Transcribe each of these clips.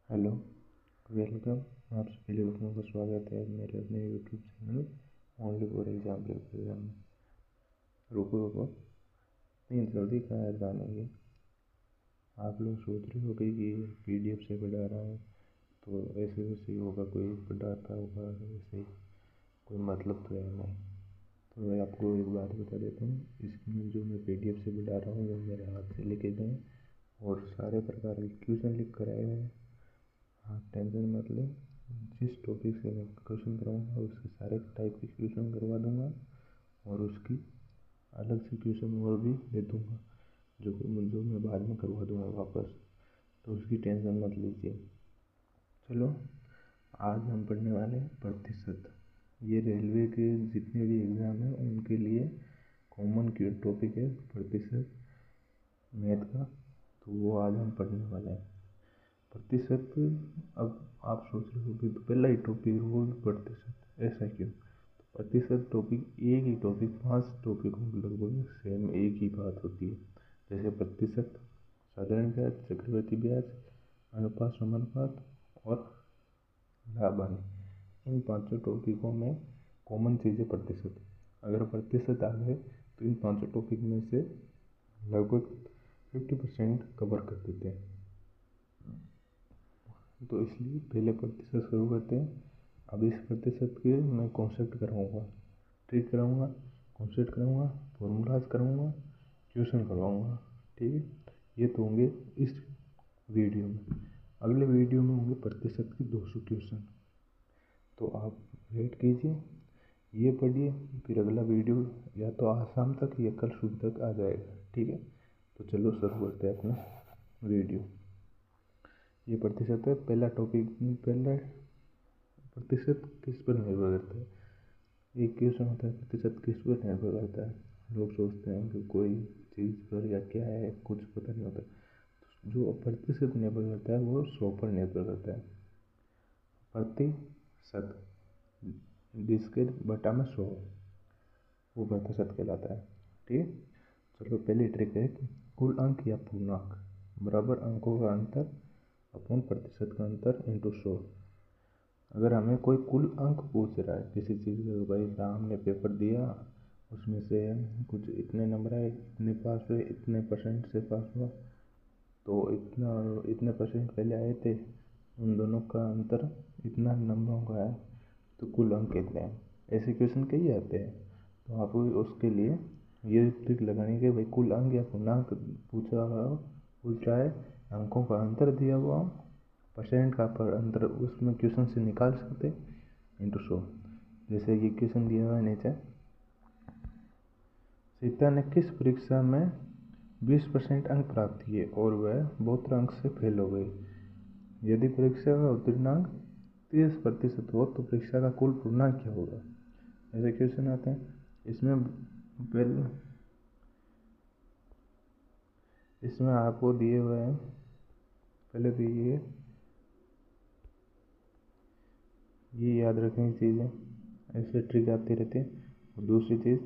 Hello, welcome. आप सभी लोगों का स्वागत है मेरे अपने YouTube channel only for exam preparation में। रुको रुको, नहीं जल्दी कहाँ एग्जाम है ये। आप लोग सोच रहे हो कि ये पीडीएफ से पढ़ा रहा है तो ऐसे वैसे ही होगा, कोई पढ़ाता होगा वैसे ही, कोई मतलब तो है नहीं। तो मैं आपको एक बात बता देता हूँ, इसमें जो मैं पीडीएफ से पढ़ा रहा हूँ वो मेरे हाथ से लिखे गए और सारे प्रकार के क्वेश्चन लिख कर आए हैं। आप टेंशन मत लें, जिस टॉपिक से मैं क्वेश्चन कराऊंगा उसके सारे टाइप के क्वेश्चन करवा दूंगा और उसकी अलग से क्वेश्चन और भी दे दूंगा जो मैं बाद में करवा दूंगा वापस, तो उसकी टेंशन मत लीजिए। चलो, आज हम पढ़ने वाले हैं प्रतिशत। ये रेलवे के जितने भी एग्ज़ाम हैं उनके लिए कॉमन टॉपिक है प्रतिशत मैथ का, तो वो आज हम पढ़ने वाले हैं प्रतिशत। अब आप सोच रहे हो कि तो पहला ही टॉपिक रोज प्रतिशत, ऐसा क्यों? तो प्रतिशत टॉपिक एक ही टॉपिक 5 टॉपिकों की लगभग सेम एक ही बात होती है। जैसे प्रतिशत, साधारण ब्याज, चक्रवृद्धि ब्याज, अनुपात समानुपात और लाभ हानि, इन पांचों टॉपिकों में कॉमन चीज़ है प्रतिशत। अगर प्रतिशत आ गए तो इन पांचों टॉपिक में से लगभग 50% कवर कर देते हैं। तो इसलिए पहले प्रतिशत शुरू करते हैं। अब इस प्रतिशत के मैं कॉन्सेप्ट कराऊंगा, ट्रिक कराऊंगा, कॉन्सेप्ट कराऊंगा, फॉर्मूलाज कराऊंगा, क्वेश्चन करवाऊंगा। ठीक है, ये तो होंगे इस वीडियो में। अगले वीडियो में होंगे प्रतिशत के 200 क्वेश्चन। तो आप वेट कीजिए, ये पढ़िए, फिर अगला वीडियो या तो आज शाम तक या कल सुबह तक आ जाएगा। ठीक है, तो चलो शुरू करते हैं अपना वीडियो। ये प्रतिशत है, पहला टॉपिक। पहला प्रतिशत किस पर निर्भर करता है? एक क्वेश्चन होता है प्रतिशत किस पर निर्भर करता है। लोग सोचते हैं कि कोई चीज़ पर या क्या है, कुछ पता नहीं होता। जो प्रतिशत निर्भर करता है वो 100 पर निर्भर करता है। प्रतिशत जिसके बटा में 100 वो प्रतिशत कहलाता है। ठीक है, चलो पहली ट्रिक है कि कुल अंक या पूर्णांक बराबर अंकों का अंतर अपॉन प्रतिशत का अंतर इंटू 100। अगर हमें कोई कुल अंक पूछ रहा है किसी चीज़ का, भाई राम ने पेपर दिया, उसमें से कुछ इतने नंबर आए, इतने पास हुए, इतने परसेंट से पास हुआ, तो इतने परसेंट पहले आए थे, उन दोनों का अंतर इतना नंबरों का है, तो कुल अंक कितने हैं। ऐसे क्वेश्चन कई आते हैं। तो आपको उसके लिए ये ट्रिक लगानी है, भाई कुल अंक या पूर्णांक पूछ रहा है, अंकों का अंतर दिया हुआ, परसेंट का पर अंतर उसमें क्वेश्चन से निकाल सकते इंटू 100। जैसे ये क्वेश्चन दिया हुआ है नीचे, सीता ने किस परीक्षा में 20% अंक प्राप्त किए और वह 72 अंक से फेल हो गई? यदि परीक्षा का उत्तीर्णांक 30% हो तो परीक्षा का कुल पूर्णांक क्या होगा? ऐसे क्वेश्चन आते हैं। इसमें आपको दिए हुए हैं, पहले तो ये याद रखने की चीज़ है, ऐसे ट्रिक आती रहती है। और दूसरी चीज़,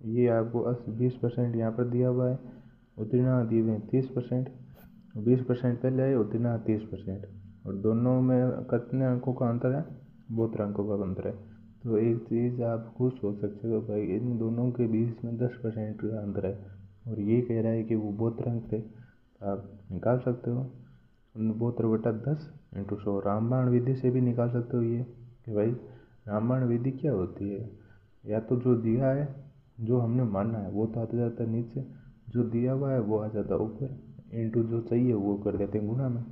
ये आपको 20% यहाँ पर दिया हुआ है, उत्तीर्णांक दिए हुए हैं 30%, 20% पहले है, उत्तीर्णांक 30%, और दोनों में कितने अंकों का अंतर है? 72 अंकों का अंतर है। तो एक चीज़ आप खुद सोच सकते हो, भाई इन दोनों के बीच में 10% का अंतर है और ये कह रहा है कि वो 72 अंक थे, तो आप निकाल सकते हो 72/10 इंटू 100। रामबाण विधि से भी निकाल सकते हो ये, कि भाई रामबाण विधि क्या होती है, या तो जो दिया है, जो हमने माना है वो तो आता जाता है नीचे, जो दिया हुआ है वो आ जाता है ऊपर, इंटू जो चाहिए वो कर देते हैं गुणा में।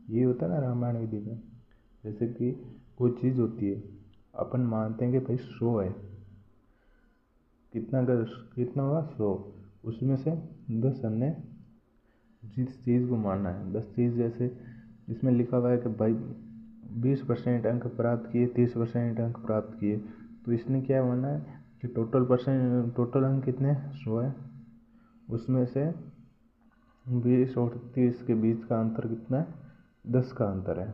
ये होता है ना रामायण विधि में। जैसे कि कोई चीज़ होती है, अपन मानते हैं कि भाई 100 है, कितना हुआ 100, उसमें से 10 हमने जिस चीज़ को माना है, 10 चीज़, जैसे इसमें लिखा हुआ है कि भाई 20% अंक प्राप्त किए, 30% अंक प्राप्त किए, तो इसने क्या माना है कि टोटल अंक कितने 100 है, उसमें से 20 और 30 के बीच का अंतर कितना है? 10 का अंतर है।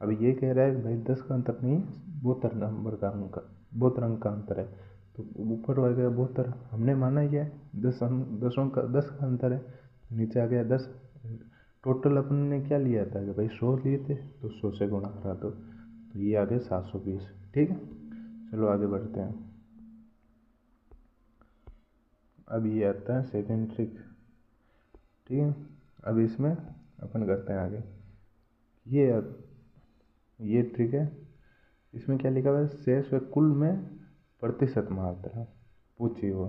अब ये कह रहा है कि भाई 10 का अंतर नहीं, 72 नंबर का अंक, 72 अंक का अंतर है। तो ऊपर आ गया 72, हमने माना ही है 10 का अंतर है, नीचे आ गया 10, टोटल अपन ने क्या लिया था कि भाई 100 लिए थे, तो 100 से गुणा करा तो ये आ गए 720। ठीक है, चलो आगे बढ़ते हैं। अब ये आता है सेकेंड ट्रिक। ठीक है, अब इसमें अपन करते हैं आगे। ये ट्रिक है, इसमें क्या लिखा हुआ है, शेष व कुल में प्रतिशत मात्रा पूछी हो,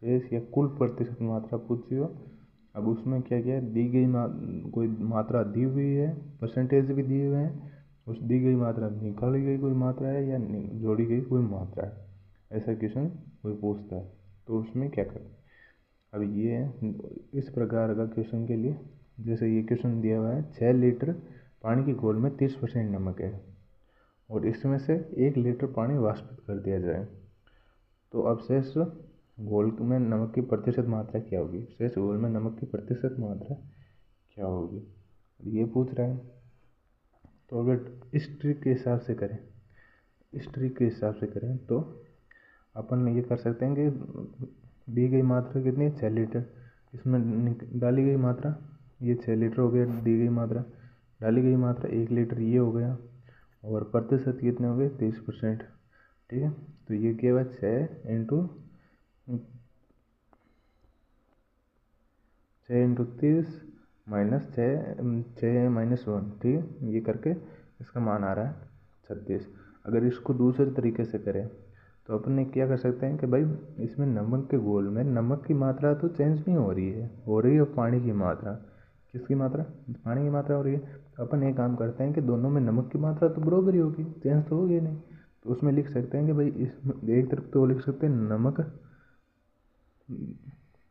शेष या कुल प्रतिशत मात्रा पूछी हो। अब उसमें क्या क्या है, दी गई कोई मात्रा दी हुई है, परसेंटेज भी दिए हुए हैं, उस दी गई मात्रा निकाली गई कोई मात्रा है या जोड़ी गई कोई मात्रा है, ऐसा क्वेश्चन कोई पूछता है तो उसमें क्या करें। अब ये इस प्रकार का क्वेश्चन के लिए, जैसे ये क्वेश्चन दिया हुआ है 6 लीटर पानी की घोल में 30% नमक है और इसमें से 1 लीटर पानी वाष्पित कर दिया जाए, तो अब शेष घोल में नमक की प्रतिशत मात्रा क्या होगी, शेष घोल में नमक की प्रतिशत मात्रा क्या होगी, ये पूछ रहा है। तो अगर इस ट्रिक के हिसाब से करें, तो अपन ये कर सकते हैं कि दी गई मात्रा कितनी है, 6 लीटर, इसमें डाली गई मात्रा ये 6 लीटर हो गया, दी गई मात्रा, डाली गई मात्रा 1 लीटर ये हो गया, और प्रतिशत कितने हो गए, 30%। ठीक है, तो ये क्या हुआ, 6 इंटू 30 माइनस 6 माइनस 1। ठीक है, ये करके इसका मान आ रहा है 36। अगर इसको दूसरे तरीके से करें तो अपन क्या कर सकते हैं कि भाई इसमें नमक के घोल में नमक की मात्रा तो चेंज नहीं हो रही है पानी की मात्रा, किसकी मात्रा, पानी की मात्रा हो रही है। तो अपन एक काम करते हैं कि दोनों में नमक की मात्रा तो बराबर ही होगी, चेंज तो होगी नहीं, तो उसमें लिख सकते हैं कि भाई इसमें एक तरफ तो लिख सकते हैं नमक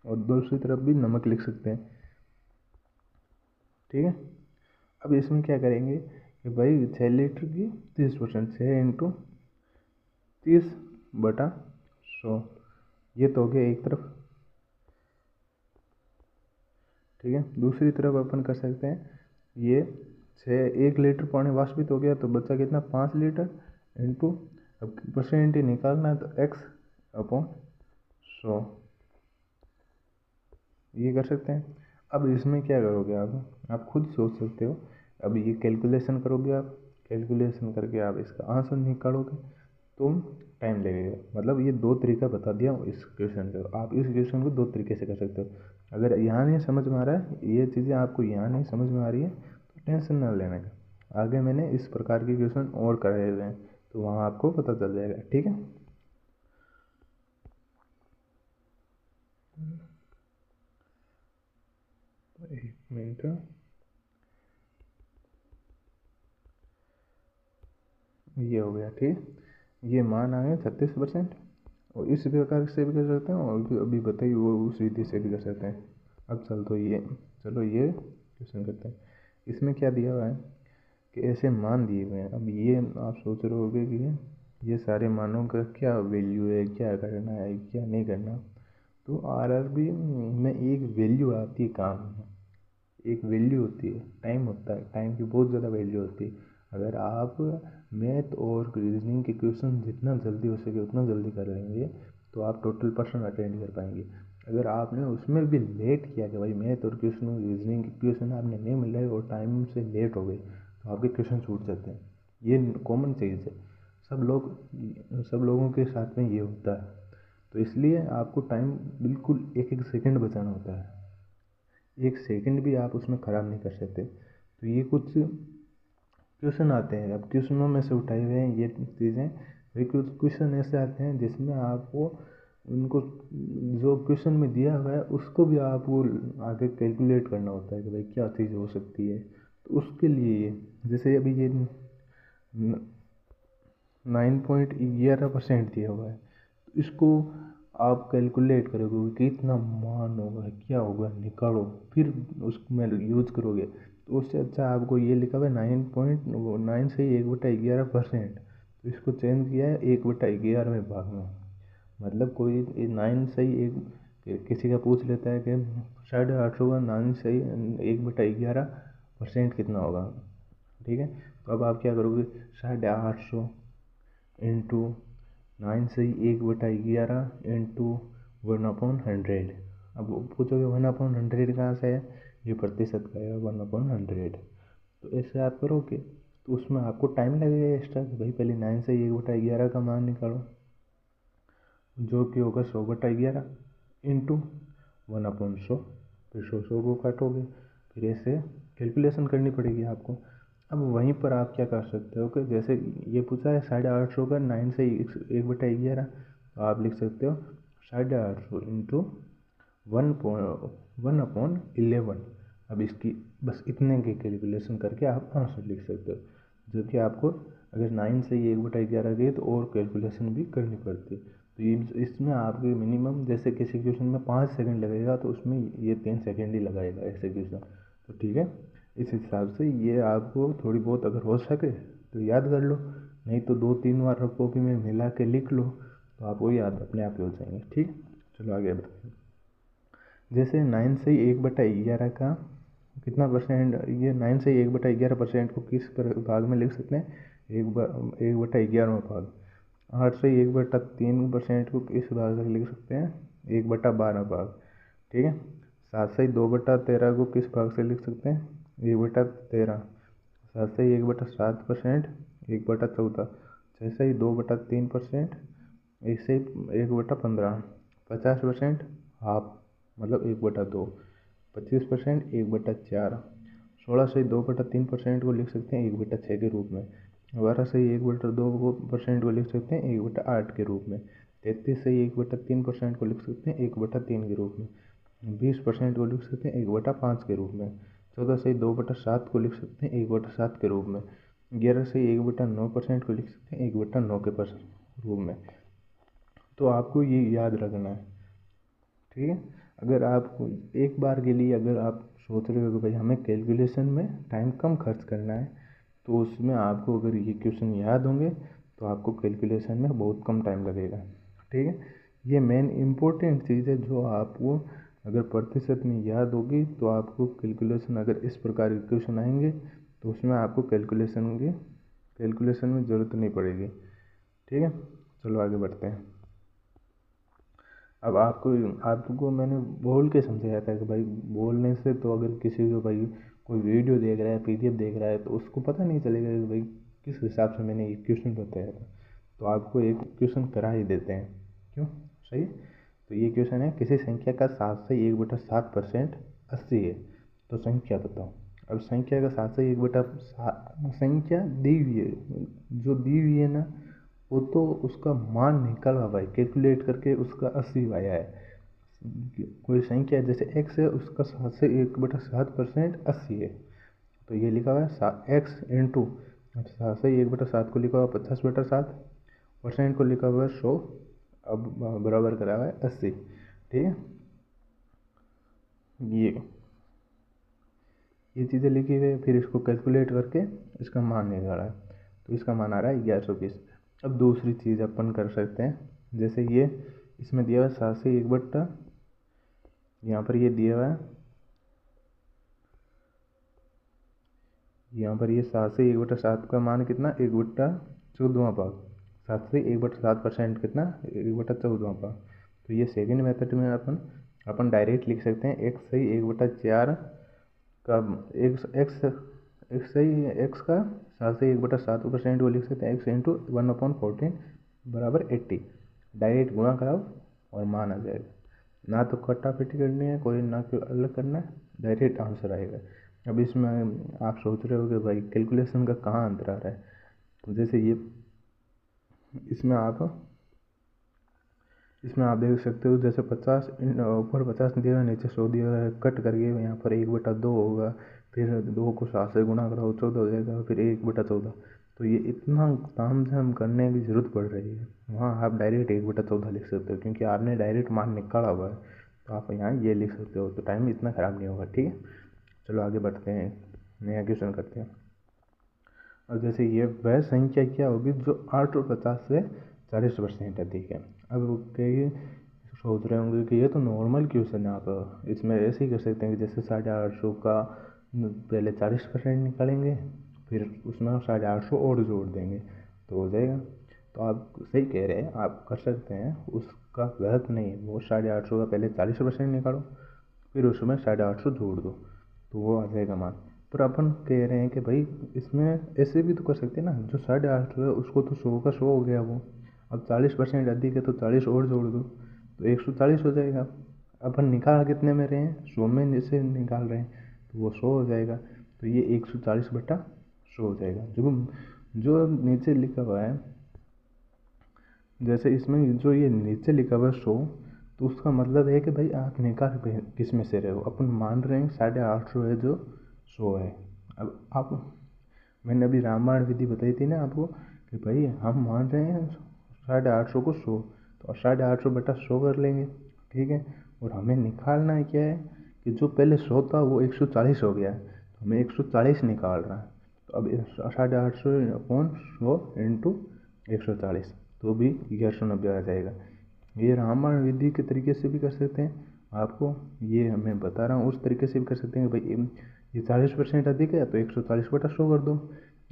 और दूसरी तरफ भी नमक लिख सकते हैं। ठीक है, अब इसमें क्या करेंगे कि भाई 6 लीटर की 30%, 6 इंटू 30/100, ये तो हो गया एक तरफ। ठीक है, दूसरी तरफ अपन कर सकते हैं, ये 1 लीटर पानी वाष्पित हो गया तो बचा कितना, 5 लीटर इंटू, अब परसेंट ही निकालना है तो x/100, ये कर सकते हैं। अब इसमें क्या करोगे आप खुद सोच सकते हो। अब ये कैलकुलेशन करोगे, आप कैलकुलेशन करके आप इसका आंसर निकालोगे तो टाइम लगेगा। मतलब ये 2 तरीका बता दिया इस क्वेश्चन का, आप इस क्वेश्चन को 2 तरीके से कर सकते हो। अगर यहाँ नहीं समझ में आ रहा है, ये चीज़ें आपको यहाँ नहीं समझ में आ रही है तो टेंशन ना लेने का, आगे मैंने इस प्रकार के क्वेश्चन और कराए हुए हैं तो वहाँ आपको पता चल जाएगा। ठीक है, एक मिनट, ये हो गया। ठीक, ये मान आ गया 36%, और इस प्रकार से भी कर सकते हैं और अभी बताइए वो उस विधि से भी कर सकते हैं। अब चलो ये क्वेश्चन करते हैं। इसमें क्या दिया हुआ है कि ऐसे मान दिए हुए हैं। अब ये आप सोच रहे होगे कि ये सारे मानों का क्या वैल्यू है, क्या करना है क्या नहीं करना। तो आरआरबी में एक वैल्यू आती है काम में, एक वैल्यू होती है, टाइम होता है, टाइम की बहुत ज़्यादा वैल्यू होती है। अगर आप मैथ और रीजनिंग के क्वेश्चन जितना जल्दी हो सके उतना जल्दी कर लेंगे तो आप टोटल पर्सन अटेंड कर पाएंगे। अगर आपने उसमें भी लेट किया कि भाई मैथ और क्वेश्चन रीजनिंग के क्वेश्चन आपने नहीं मिल रहे और टाइम से लेट हो गए तो आपके क्वेश्चन छूट जाते हैं। ये कॉमन चीज़ है, सब लोगों के साथ में ये होता है। तो इसलिए आपको टाइम बिल्कुल एक एक सेकंड बचाना होता है, एक सेकंड भी आप उसमें ख़राब नहीं कर सकते। तो ये कुछ क्वेश्चन आते हैं, अब क्वेश्चनों में से उठाए हुए हैं ये चीज़ें। भाई कुछ क्वेश्चन ऐसे आते हैं जिसमें आपको उनको जो क्वेश्चन में दिया हुआ है उसको भी आपको आगे कैलकुलेट करना होता है कि भाई क्या चीज़ हो सकती है। तो उसके लिए जैसे अभी ये 9.11% दिया हुआ है, तो इसको आप कैलकुलेट करोगे कि कितना मान होगा, क्या होगा, निकालो, फिर उसमें यूज करोगे। तो उससे अच्छा आपको ये लिखा हुआ है 9.9 से 1/11%, तो इसको चेंज किया है 1/11वें भाग में। मतलब कोई 9 से ही एक किसी का पूछ लेता है कि 850 का 9 से 1/11% कितना होगा। ठीक है, तो अब आप क्या करोगे, 850 इंटू 9 से 1/11 इंटू 1/100। अब पूछोगे 1/100 कहाँ से है, ये प्रतिशत का आएगा 1/100। तो ऐसे आप करोगे तो उसमें आपको टाइम लगेगा एक्स्ट्रा कि भाई पहले 9 से 1/11 का मान निकालो, जो कि होगा 100/11 इंटू 1/100। फिर 100 को काटोगे, फिर ऐसे कैलकुलेशन करनी पड़ेगी आपको। अब वहीं पर आप क्या कर सकते हो कि जैसे ये पूछा है 850 का 9 से 1/11, तो आप लिख सकते हो 850 इंटू 1/11। अब इसकी बस इतने की कैलकुलेशन करके आप आंसर लिख सकते हो, जबकि आपको अगर 9 से 1/11 गई तो और कैलकुलेशन भी करनी पड़ती है। तो ये इसमें आपके मिनिमम जैसे किसी क्वेश्चन में 5 सेकंड लगेगा तो उसमें ये 3 सेकंड ही लगाएगा ऐसे क्वेश्चन। तो ठीक है, इस हिसाब से ये आपको थोड़ी बहुत अगर हो सके तो याद कर लो, नहीं तो 2-3 बार कॉपी में मिला के लिख लो, तो आपको याद अपने आप ही हो जाएंगे। ठीक, चलो आगे बढ़ते हैं। जैसे 9 से 1/11 का कितना परसेंट, ये 9 से 1/11% को किस भाग में लिख सकते हैं, 1/11वां भाग। 8 से 1/3% को किस भाग में लिख सकते हैं, 1/12 भाग। ठीक है, 7 से 2/13 को किस भाग से लिख सकते हैं, 1/13। 7 से 1/7%, 1/14। 6 से 2/3%, इससे 1/15। 50% हाफ मतलब 1/2। 25% 1/4। 16 से 2/3% को लिख सकते हैं 1/6 के रूप में। 12 से 1/2% को लिख सकते हैं 1/8 के रूप में। 33 से 1/3% को लिख सकते हैं 1/3 के रूप में। 20% को लिख सकते हैं 1/5 के रूप में। 14 से 2/7 को लिख सकते हैं 1/7 के रूप में। 11 से 1/9% को लिख सकते हैं 1/9 के रूप में। तो आपको ये याद रखना है। ठीक है, अगर आपको एक बार के लिए अगर आप सोच रहे हो कि भाई हमें कैलकुलेशन में टाइम कम खर्च करना है, तो उसमें आपको अगर ये क्वेश्चन याद होंगे तो आपको कैलकुलेशन में बहुत कम टाइम लगेगा। ठीक है, ये मेन इम्पोर्टेंट चीज़ है जो आपको अगर प्रतिशत में याद होगी तो आपको कैलकुलेशन, अगर इस प्रकार के क्वेश्चन आएंगे तो उसमें आपको कैलकुलेशन में ज़रूरत नहीं पड़ेगी। ठीक है, चलो आगे बढ़ते हैं। अब आपको मैंने बोल के समझाया था कि भाई बोलने से तो अगर किसी को भाई कोई वीडियो देख रहा है, पीडीएफ देख रहा है, तो उसको पता नहीं चलेगा कि भाई किस हिसाब से मैंने ये क्वेश्चन बताया था। तो आपको एक क्वेश्चन करा ही देते हैं, क्यों, सही। तो ये क्वेश्चन है, किसी संख्या का 7 से 1/7% 80 है, तो संख्या बताओ। अब संख्या का 7 से 1/7 संख्या दी हुई है, जो दी हुई है ना, वो तो उसका मान निकाला भाई, कैलकुलेट करके उसका 80 आया है। कोई संख्या जैसे x है, उसका 7 से 1/7% 80 है, तो ये लिखा हुआ है x इंटू 7 से 1/7 को लिखा हुआ 50/7, परसेंट को लिखा हुआ है 100, अब बराबर करा हुआ है 80। ठीक है, ये चीज़ें लिखी हुई है, फिर इसको कैलकुलेट करके इसका मान निकाला है, तो इसका मान आ रहा है 1120। अब दूसरी चीज़ अपन कर सकते हैं, जैसे ये इसमें दिया हुआ है 7 से 1/, यहाँ पर ये दिया हुआ है, यहाँ पर ये 7 से 1/7 का मान कितना, 1/14वां भाग। 7 से 1/7% कितना, 1/14वां भाग। तो ये सेकेंड मेथड में अपन डायरेक्ट लिख सकते हैं x सही 1/4 का एक्स का 7 से 1/7% को लिख सकते हैं x इंटू 1/14 बराबर 80। डायरेक्ट गुणा कराओ और मान आ जाएगा, ना तो कटापिटी करनी है कोई, ना कोई अलग करना है, डायरेक्ट आंसर आएगा। अब इसमें आप सोच रहे हो कि भाई कैलकुलेशन का कहाँ अंतर आ रहा है, तो जैसे ये इसमें आप देख सकते हो, जैसे 50 ऊपर 50 दिया है, नीचे 100 दिया है, कट करके यहाँ पर 1/2 होगा, फिर 2 को 7 से गुणा कराओ 14 हो जाएगा, फिर 1/14। तो ये इतना तामझाम करने की ज़रूरत पड़ रही है, वहाँ आप डायरेक्ट 1/14 लिख सकते हो, क्योंकि आपने डायरेक्ट मान निकाला हुआ है। तो आप यहाँ ये लिख सकते हो, तो टाइम इतना ख़राब नहीं होगा। ठीक है, चलो आगे बढ़ते हैं, नया क्वेश्चन करते हैं। और जैसे ये वह संख्या क्या होगी जो 850 से 40% अधिक है। अब कई सोच रहे होंगे कि ये तो नॉर्मल क्वेश्चन है, आप इसमें ऐसे ही कर सकते हैं कि जैसे 850 का पहले 40% निकालेंगे, फिर उसमें 850 और जोड़ देंगे तो हो जाएगा। तो आप सही कह रहे हैं, आप कर सकते हैं, उसका गलत नहीं है। वो 850 का पहले 40% निकालो, फिर उसमें 850 जोड़ दो, तो वो आ जाएगा मान। पर अपन कह रहे हैं कि भाई इसमें ऐसे भी तो कर सकते हैं ना, जो 850 है उसको तो 100 का 100 हो गया वो, अब 40% अधिक है तो 40 और जोड़ दो तो 140 हो जाएगा। अपन निकाल कितने में रहे हैं, 100 में से निकाल रहे हैं तो वो 100 हो जाएगा। तो ये 140/100 हो जाएगा। जो जो नीचे लिखा हुआ है, जैसे इसमें जो ये नीचे लिखा हुआ है 100, तो उसका मतलब है कि भाई आप निकाल किस में से रहे हो। अपन मान रहे हैं 850 है जो 100 है। अब आप, मैंने अभी रामायण विधि बताई थी ना आपको कि भाई हम मान रहे हैं 850 को 100, तो 850/100 कर लेंगे, ठीक है। और हमें निकालना है क्या है कि जो पहले 100 था वो 140 हो गया है, तो हमें 140 निकाल रहा है। तो अब 850/100 इंटू 140, तो भी 1190 आ जाएगा। ये रामायण विधि के तरीके से भी कर सकते हैं आपको, ये मैं बता रहा हूँ उस तरीके से भी कर सकते हैं कि भाई ये 40% अधिक है तो 140/100 कर दो,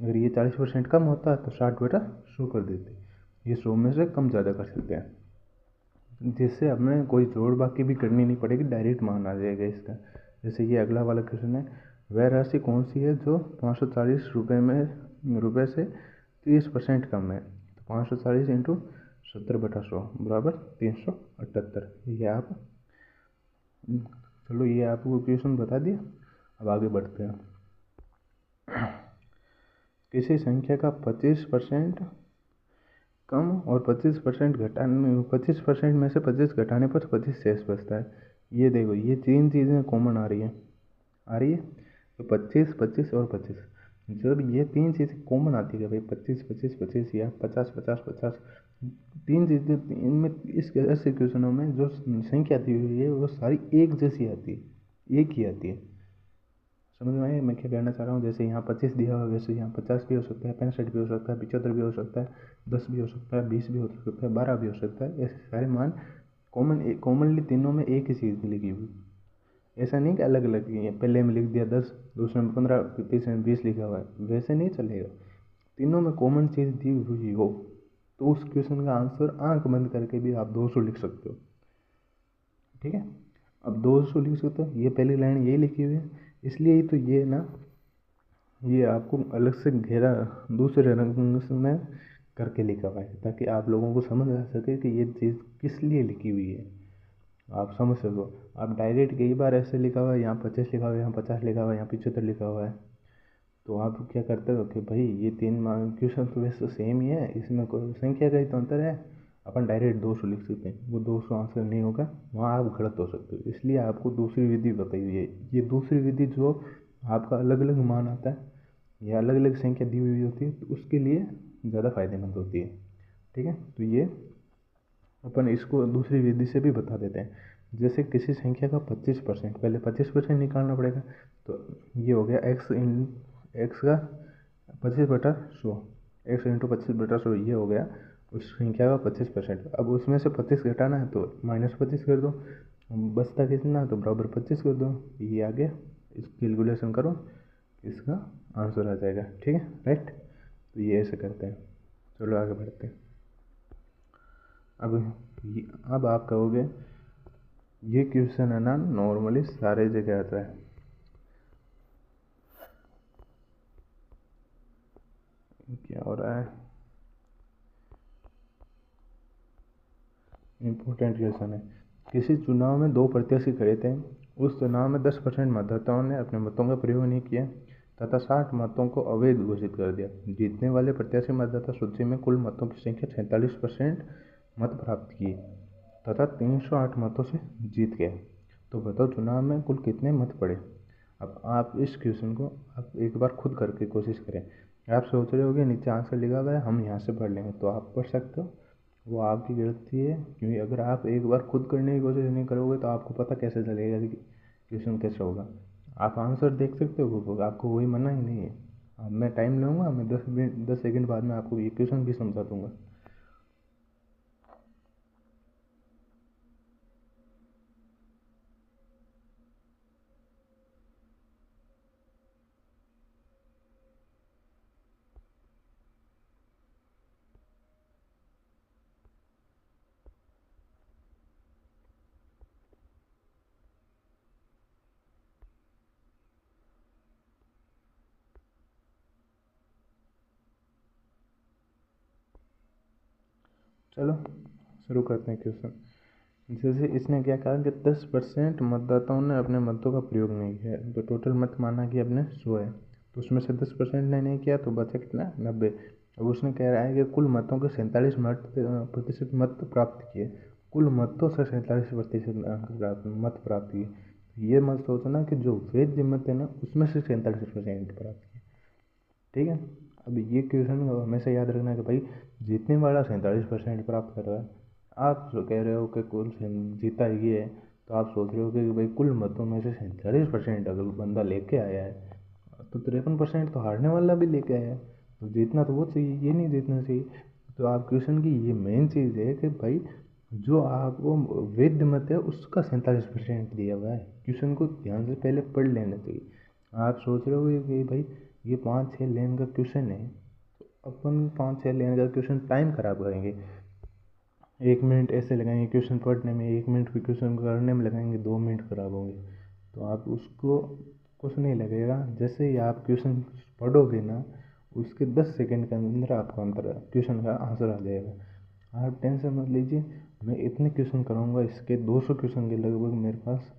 अगर ये 40% कम होता है तो 60/100 कर देते। ये 100 में से कम ज़्यादा कर सकते हैं, जिससे हमें कोई जोड़ बाकी भी करनी नहीं पड़ेगी, डायरेक्ट मान आ जाएगा इसका। जैसे ये अगला वाला क्वेश्चन है, वह राशि कौन सी है जो 540 रुपये से 30% कम है। तो 540 इंटू 70/100 बराबर 378। ये आप, चलो ये आपको क्वेश्चन बता दिया। अब आगे बढ़ते हैं। किसी संख्या का 25% कम और 25% घटाने, 25% में से 25 घटाने पर 25 शेष बचता है। ये देखो ये तीन चीज़ें कॉमन आ रही है तो 25, 25 और 25। जब ये तीन चीज़ें कॉमन आती है भाई 25, 25, 25 या 50, 50, 50, तीन चीज़ें इनमें, इस ऐसे क्वेश्चनों में जो संख्या दी हुई है वो सारी एक जैसी आती है, एक ही आती है। समझ में आया मैं क्या कहना चाह रहा हूँ। जैसे यहाँ 25 दिया हुआ, वैसे यहाँ 50 भी हो सकता है, 65 भी हो सकता है, 75 भी हो सकता है, 10 भी हो सकता है, 20 भी हो सकता है, 12 भी हो सकता है। ऐसे सारे मान कॉमनली तीनों में एक ही चीज़ लिखी हुई। ऐसा नहीं कि अलग अलग है, पहले में लिख दिया 10, दूसरे में 15, तीसरे में 20 लिखा हुआ है, वैसे नहीं चलेगा। तीनों में कॉमन चीज़ दी हुई हो तो उस क्वेश्चन का आंसर आंख बंद करके भी आप 200 लिख सकते हो, ठीक है। अब 200 लिख सकते हो, ये पहली लाइन यही लिखी हुई है, इसलिए ही तो ये ना, ये आपको अलग से घेरा दूसरे रंग में करके लिखा हुआ है ताकि आप लोगों को समझ आ सके कि ये चीज़ किस लिए लिखी हुई है, आप समझ सको। आप डायरेक्ट कई बार ऐसे लिखा हुआ है, यहाँ 25 लिखा हुआ है, यहाँ 50 लिखा हुआ है, यहाँ 75 लिखा हुआ है, तो आप क्या करते हो कि भाई ये तीन क्वेश्चन तो वैसे सेम ही है, इसमें कोई संख्या का ही तो अंतर है, अपन डायरेक्ट 200 लिख सकते हैं, वो 200 आंसर नहीं होगा, वहाँ आप गलत हो सकते हो। इसलिए आपको दूसरी विधि बताई हुई है। ये दूसरी विधि जो आपका अलग अलग मान आता है या अलग अलग संख्या दी हुई होती है तो उसके लिए ज़्यादा फायदेमंद होती है, ठीक है। तो ये अपन इसको दूसरी विधि से भी बता देते हैं। जैसे किसी संख्या का 25%, पहले 25% निकालना पड़ेगा, तो ये हो गया एक्स का 25/100, एक्स इंटू 25/100, ये हो गया उस संख्या का 25%। अब उसमें से 25 घटाना है तो -25 कर दो, बचता कितना तो बराबर 25 कर दो, ये आ गया। इसकी कैलकुलेशन करो, इसका आंसर आ जाएगा, ठीक है, राइट। तो ये ऐसे करते हैं। चलो आगे बढ़ते हैं। अब आप कहोगे ये क्वेश्चन है ना नॉर्मली सारे जगह आता है, क्या हो रहा है, इम्पोर्टेंट क्वेश्चन है। किसी चुनाव में दो प्रत्याशी खड़े थे, उस चुनाव में 10% मतदाताओं ने अपने मतों का प्रयोग नहीं किया तथा 60 मतों को अवैध घोषित कर दिया। जीतने वाले प्रत्याशी मतदाता सूची में कुल मतों की संख्या 46% मत प्राप्त किए तथा 308 मतों से जीत गए। तो बताओ चुनाव में कुल कितने मत पड़े। अब आप इस क्वेश्चन को आप एक बार खुद करके कोशिश करें। आप सोच रहे होगे नीचे आंसर लिखा हुआ है हम यहाँ से पढ़ लेंगे, तो आप पढ़ सकते हो, वो आपकी गलती है। क्योंकि अगर आप एक बार खुद करने की कोशिश नहीं करोगे तो आपको पता कैसे चलेगा कि क्वेश्चन कैसे होगा। आप आंसर देख सकते हो, आपको वही मना ही नहीं है। अब मैं टाइम लूँगा, मैं 10 सेकंड बाद में आपको ये क्वेश्चन भी समझा दूँगा। चलो शुरू करते हैं क्वेश्चन। जैसे इसने क्या कहा कि 10% मतदाताओं ने अपने मतों का प्रयोग नहीं किया, तो टोटल मत माना कि अपने 100 है, तो उसमें से 10% ने नहीं किया तो बचा कितना, 90। अब उसने कह रहा है कि कुल मतों के 47 प्रतिशत मत प्राप्त किए, कुल मतों से 47% मत प्राप्त किए। तो ये मत सोचना कि जो वैध मत है ना उसमें से 47% प्राप्त किए, ठीक है। अब ये क्वेश्चन हमेशा याद रखना कि भाई जीतने वाला 47% प्राप्त कर रहा है, आप जो कह रहे हो कि कुल जीता ये है, तो आप सोच रहे हो कि भाई कुल मतों में से 47% अगर बंदा लेके आया है, तो 53% तो हारने वाला भी लेके आया है, तो जीतना तो वो चाहिए, ये नहीं जीतना चाहिए। तो आप क्वेश्चन की ये मेन चीज़ है कि भाई जो आपको वैध मत है उसका 47% दिया हुआ है। क्वेश्चन को ध्यान से पहले पढ़ लेना चाहिए। आप सोच रहे हो कि भाई ये 5-6 लाइन का क्वेश्चन है, तो अपन 5-6 लाइन का क्वेश्चन टाइम खराब करेंगे, 1 मिनट ऐसे लगाएंगे क्वेश्चन पढ़ने में, 1 मिनट फिर क्वेश्चन करने में लगाएंगे, 2 मिनट खराब होंगे। तो आप उसको कुछ नहीं लगेगा, जैसे ही आप क्वेश्चन पढ़ोगे ना उसके 10 सेकंड के अंदर आपका आंसर क्वेश्चन का आंसर आ जाएगा। आप टेंशन मत लीजिए, मैं इतने क्वेश्चन कराऊंगा, इसके 200 क्वेश्चन के लगभग मेरे पास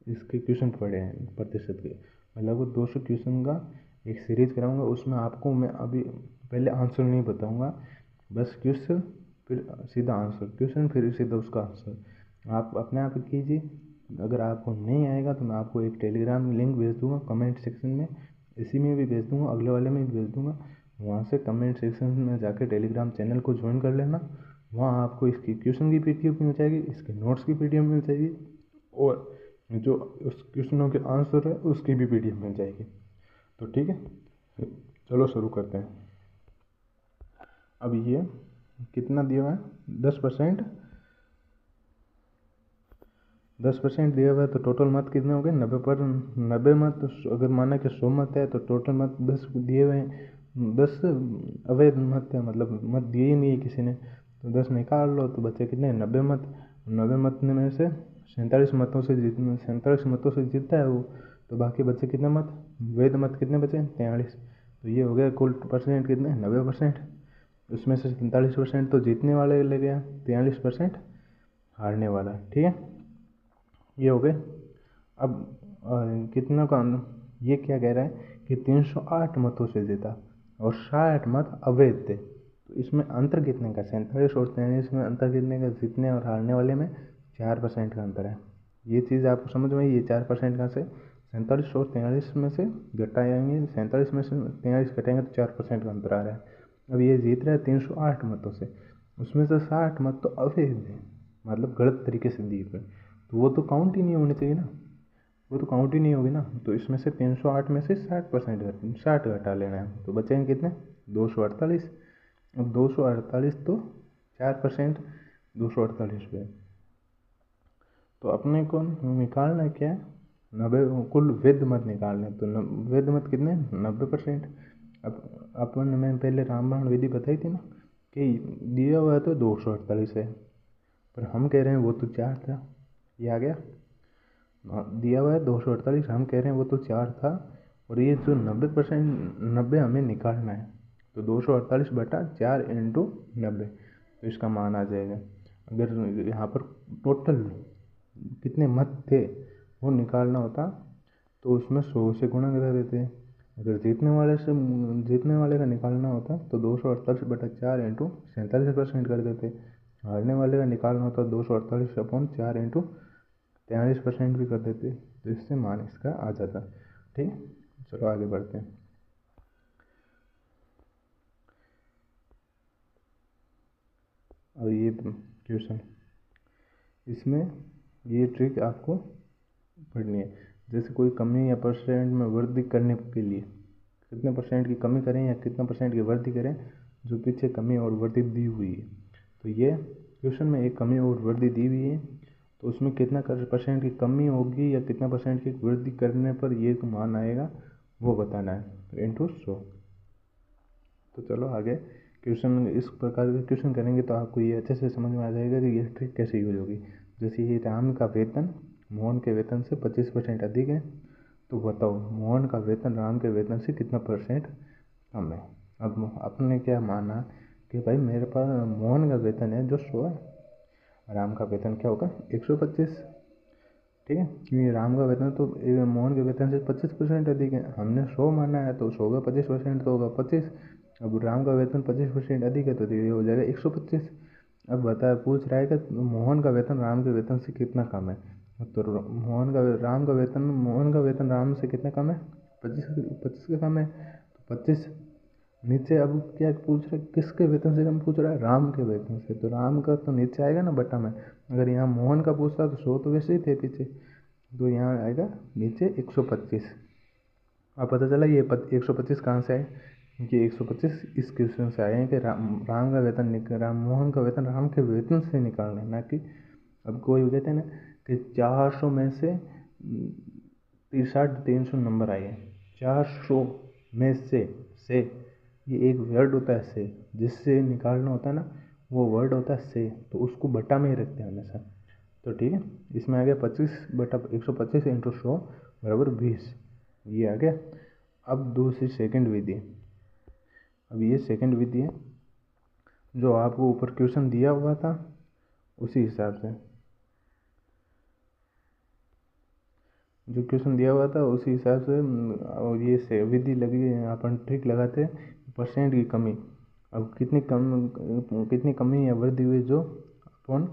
इसके क्वेश्चन पड़े हैं प्रतिशत के, मैं लगभग 200 क्वेश्चन का एक सीरीज कराऊंगा। उसमें आपको मैं अभी पहले आंसर नहीं बताऊंगा, बस क्वेश्चन फिर सीधा आंसर, क्वेश्चन फिर सीधा उसका आंसर, आप अपने आप ही कीजिए। अगर आपको नहीं आएगा तो मैं आपको एक टेलीग्राम लिंक भेज दूंगा कमेंट सेक्शन में, इसी में भी भेज दूंगा, अगले वाले में भी भेज दूंगा। वहाँ से कमेंट सेक्शन में जाकर टेलीग्राम चैनल को ज्वाइन कर लेना, वहाँ आपको इसकी क्वेश्चन की पीडीएफ मिल जाएगी, इसके नोट्स की पीडीएफ मिल जाएगी, और जो उस क्वेश्चनों के आंसर है उसकी भी पीडीएफ मिल जाएगी। तो ठीक है, चलो शुरू करते हैं। अब ये कितना दिया हुआ है, 10%, 10% दिया हुआ है, तो टोटल मत कितने हो गए, 90 मत। अगर माना कि 100 मत है तो टोटल मत 10 दिए हुए हैं, 10 अवैध मत है, मतलब मत दिए ही नहीं है किसी ने, तो 10 निकाल लो तो बचे कितने, 90 मत। 90 मत में से 47 मतों से जीतता है वो, तो बाकी बचे कितने मत, वैध मत कितने बचे, 43। तो ये हो गया कुल परसेंट कितने, 90%। उसमें से 47% तो जीतने वाले ले गया, 43% हारने वाला, ठीक है। ये हो गए। अब कितना का, ये क्या कह रहा है कि 308 मतों से जीता और 60 मत अवैध थे, तो इसमें अंतर कितने का, 47 और 43 में अंतर कितने का, जीतने और हारने वाले में 4% का अंतर है। ये चीज़ आपको समझ में आई, ये 4% का से 47 और 43 में से घटाएंगे, 47 में से 43 घटाएंगे तो 4% का अंतर आ रहा है। अब ये जीत रहा है 308 मतों से, उसमें से 60 मत तो अवैध है, मतलब गलत तरीके से दिए गए, तो वो तो काउंट ही नहीं होने चाहिए ना, वो तो काउंट ही नहीं होगी ना। तो इसमें से 308 में से 60 घटा लेना है, तो बचेंगे कितने, 248। अब 248 तो 4% 248 पे, तो अपने को निकालना क्या है, 90, कुल वैध मत निकालने, तो वैध मत कितने, 90%। अब अपन ने, मैंने पहले रामबाण विधि बताई थी ना कि दिया हुआ है तो 248 है, पर हम कह रहे हैं वो तो 4 था, ये आ गया। दिया हुआ है 248, हम कह रहे हैं वो तो 4 था, और ये जो 90%, 90 हमें निकालना है, तो 248/4 इंटू 90, तो इसका मान आ जाएगा। अगर यहाँ पर टोटल कितने मत थे वो निकालना होता, तो उसमें 100 से गुणा करा देते हैं। अगर जीतने वाले का निकालना होता तो 248/4 इंटू 47% कर देते। हारने वाले का निकालना होता 248/4 इंटू 43% भी कर देते, तो इससे मान इसका आ जाता, ठीक है। चलो आगे बढ़ते हैं। और ये क्वेश्चन, इसमें ये ट्रिक आपको पढ़नी है। जैसे कोई कमी या परसेंट में वृद्धि करने के लिए कितने परसेंट की कमी करें या कितना परसेंट की वृद्धि करें, जो पीछे कमी और वृद्धि दी हुई है, तो ये क्वेश्चन में एक कमी और वृद्धि दी हुई है, तो उसमें कितना परसेंट की कमी होगी या कितना परसेंट की वृद्धि करने पर ये मान आएगा वो बताना है, तो इंटू 100। तो चलो आगे क्वेश्चन, इस प्रकार के क्वेश्चन करेंगे तो आपको ये अच्छे से समझ में आ जाएगा कि ये ट्रिक कैसे यूज होगी। जैसे ये राम का वेतन मोहन के वेतन से 25% अधिक है, तो बताओ मोहन का वेतन राम के वेतन से कितना परसेंट कम है। अब आपने क्या माना कि भाई मेरे पास मोहन का वेतन है जो 100 है, राम का वेतन क्या होगा 125, ठीक है, क्योंकि राम का वेतन तो मोहन के वेतन से 25% अधिक है, हमने 100 माना है तो 100 का 25% तो होगा 25। अब राम का वेतन 25% अधिक है तो ये हो जाएगा 125। अब बता पूछ रहा है कि मोहन का वेतन राम के वेतन से कितना कम है, तो मोहन का वेतन राम से कितना कम है, 25 का कम है, तो 25 नीचे। अब क्या पूछ रहा है, किसके वेतन से कम पूछ रहा है, राम के वेतन से, तो राम का तो नीचे आएगा ना बटा में। अगर यहाँ मोहन का पूछता तो 100 तो वैसे ही थे पीछे, तो यहाँ आएगा नीचे 125। अब पता चला ये 125 कहाँ से आए, क्योंकि 125 इस क्वेश्चन से आए हैं कि राम का वेतन मोहन का वेतन राम के वेतन से निकालना है, ना कि अब कोई कहते हैं ना कि 400 में से 300 नंबर आए हैं, 400 में से ये एक वर्ड होता है से, जिससे निकालना होता है ना वो वर्ड होता है से, तो उसको बटा में ही रखते हैं हमेशा। तो ठीक है, इसमें आ गया 25/125 इंटू 100 बराबर 20, ये आ गया। अब दूसरी सेकंड विधि, अब ये सेकंड विधि है जो आपको ऊपर क्वेश्चन दिया हुआ था उसी हिसाब से, जो क्वेश्चन दिया हुआ था उसी हिसाब से, और ये विधि लगी अपन ट्रिक लगाते परसेंट की कमी। अब कितनी कमी या वृद्धि हुई, जो अपन